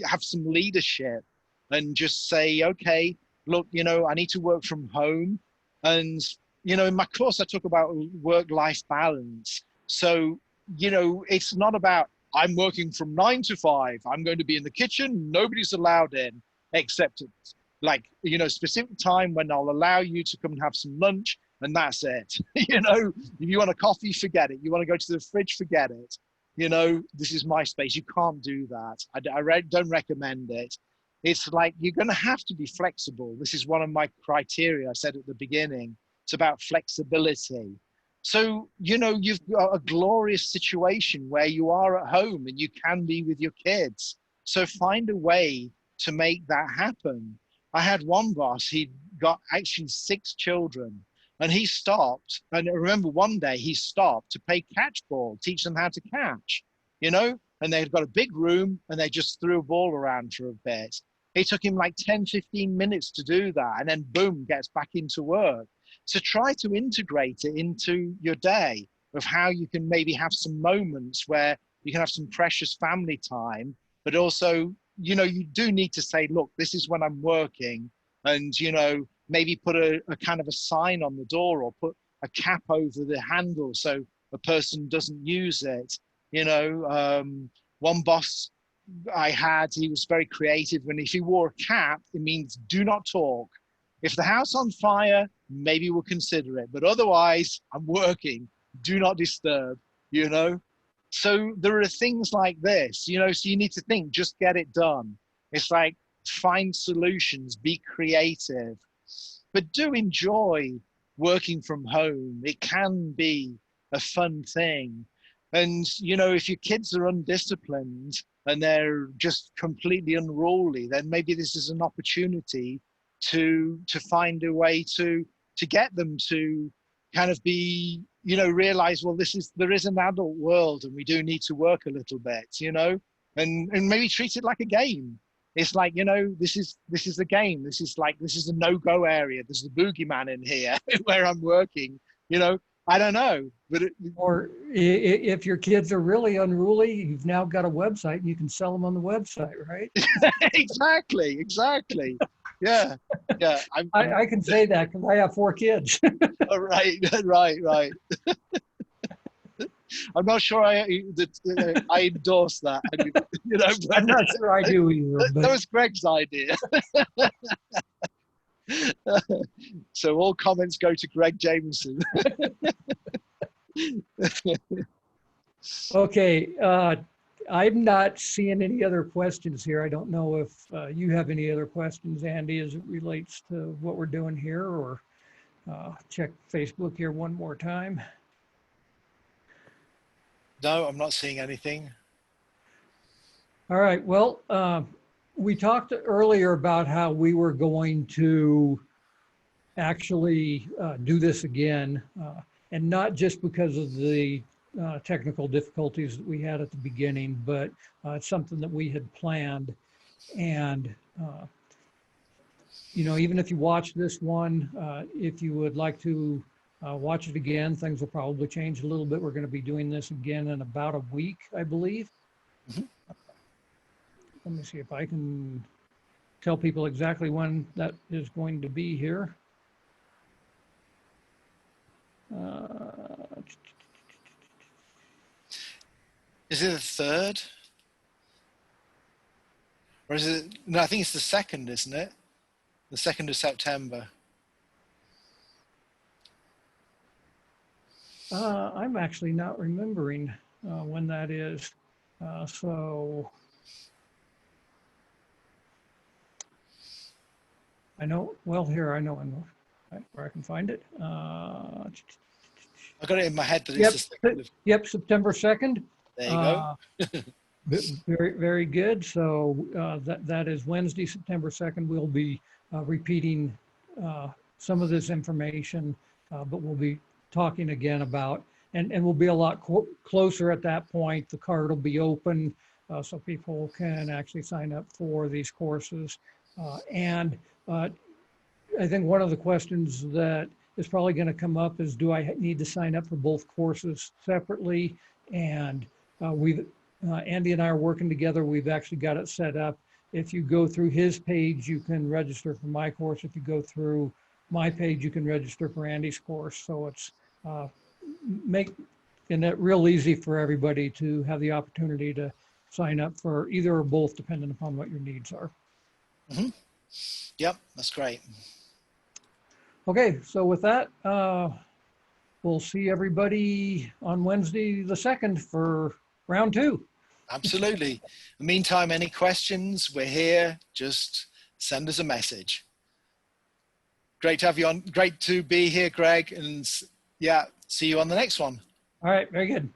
have some leadership and just say, okay, look, you know, I need to work from home. And, you know, in my course, I talk about work-life balance. So, you know, it's not about, I'm working from 9 to 5. I'm going to be in the kitchen. Nobody's allowed in, except it's like, you know, specific time when I'll allow you to come and have some lunch, and that's it. You know, if you want a coffee, forget it. You want to go to the fridge, forget it. You know, this is my space. You can't do that. I don't recommend it. It's like, you're going to have to be flexible. This is one of my criteria I said at the beginning. It's about flexibility. So, you know, you've got a glorious situation where you are at home and you can be with your kids. So find a way to make that happen. I had one boss, he'd got actually 6 children, and he stopped. And I remember one day he stopped to play catch ball, teach them how to catch, you know, and they'd got a big room and they just threw a ball around for a bit. It took him like 10, 15 minutes to do that. And then boom, gets back into work. So try to integrate it into your day of how you can maybe have some moments where you can have some precious family time, but also, you know, you do need to say, look, this is when I'm working, and, you know, maybe put a kind of a sign on the door or put a cap over the handle so a person doesn't use it. You know, one boss I had, he was very creative, and if he wore a cap, it means do not talk. If the house on fire, maybe we'll consider it. But otherwise, I'm working. Do not disturb, you know? So there are things like this, you know, so you need to think, just get it done. It's like, find solutions, be creative, but do enjoy working from home. It can be a fun thing. And, you know, if your kids are undisciplined and they're just completely unruly, then maybe this is an opportunity to find a way to get them to kind of be, you know, realize, well, there is an adult world and we do need to work a little bit, you know, and maybe treat it like a game. It's like, you know, this is a game. This is a no-go area. There's the boogeyman in here where I'm working, you know. I don't know, but Or if your kids are really unruly, you've now got a website and you can sell them on the website, right? exactly. Yeah. I can say that because I have 4 kids. Right. I'm not sure I endorse that. You know, I'm not sure I do either. That was Greg's idea. So all comments go to Greg Jameson. Okay. I'm not seeing any other questions here. I don't know if you have any other questions, Andy, as it relates to what we're doing here, or check Facebook here one more time. No, I'm not seeing anything. All right. Well, we talked earlier about how we were going to actually do this again, and not just because of the technical difficulties that we had at the beginning, but it's something that we had planned. And, you know, even if you watch this one, if you would like to watch it again, things will probably change a little bit. We're going to be doing this again in about a week, I believe. Mm-hmm. Let me see if I can tell people exactly when that is going to be here. Is it the 3rd? Or is it, no, I think it's the 2nd, isn't it? The 2nd of September. I'm actually not remembering when that is. So I know, well, here, I know where I can find it. I got it in my head that it's the 2nd of... Yep, September 2nd. There you go. Very, very good. So that is Wednesday, September 2nd. We'll be repeating some of this information, but we'll be talking again about, and we'll be a lot closer at that point. The card will be open so people can actually sign up for these courses. And I think one of the questions that is probably going to come up is, do I need to sign up for both courses separately? And Andy and I are working together. We've actually got it set up. If you go through his page, you can register for my course. If you go through my page, you can register for Andy's course. So it's making it real easy for everybody to have the opportunity to sign up for either or both, depending upon what your needs are. Mm-hmm. Yep, that's great. Okay, so with that, we'll see everybody on Wednesday the 2nd for round 2. Absolutely. In the meantime, any questions, we're here. Just send us a message. Great to have you on. Great to be here, Greg. And yeah, see you on the next one. All right, very good.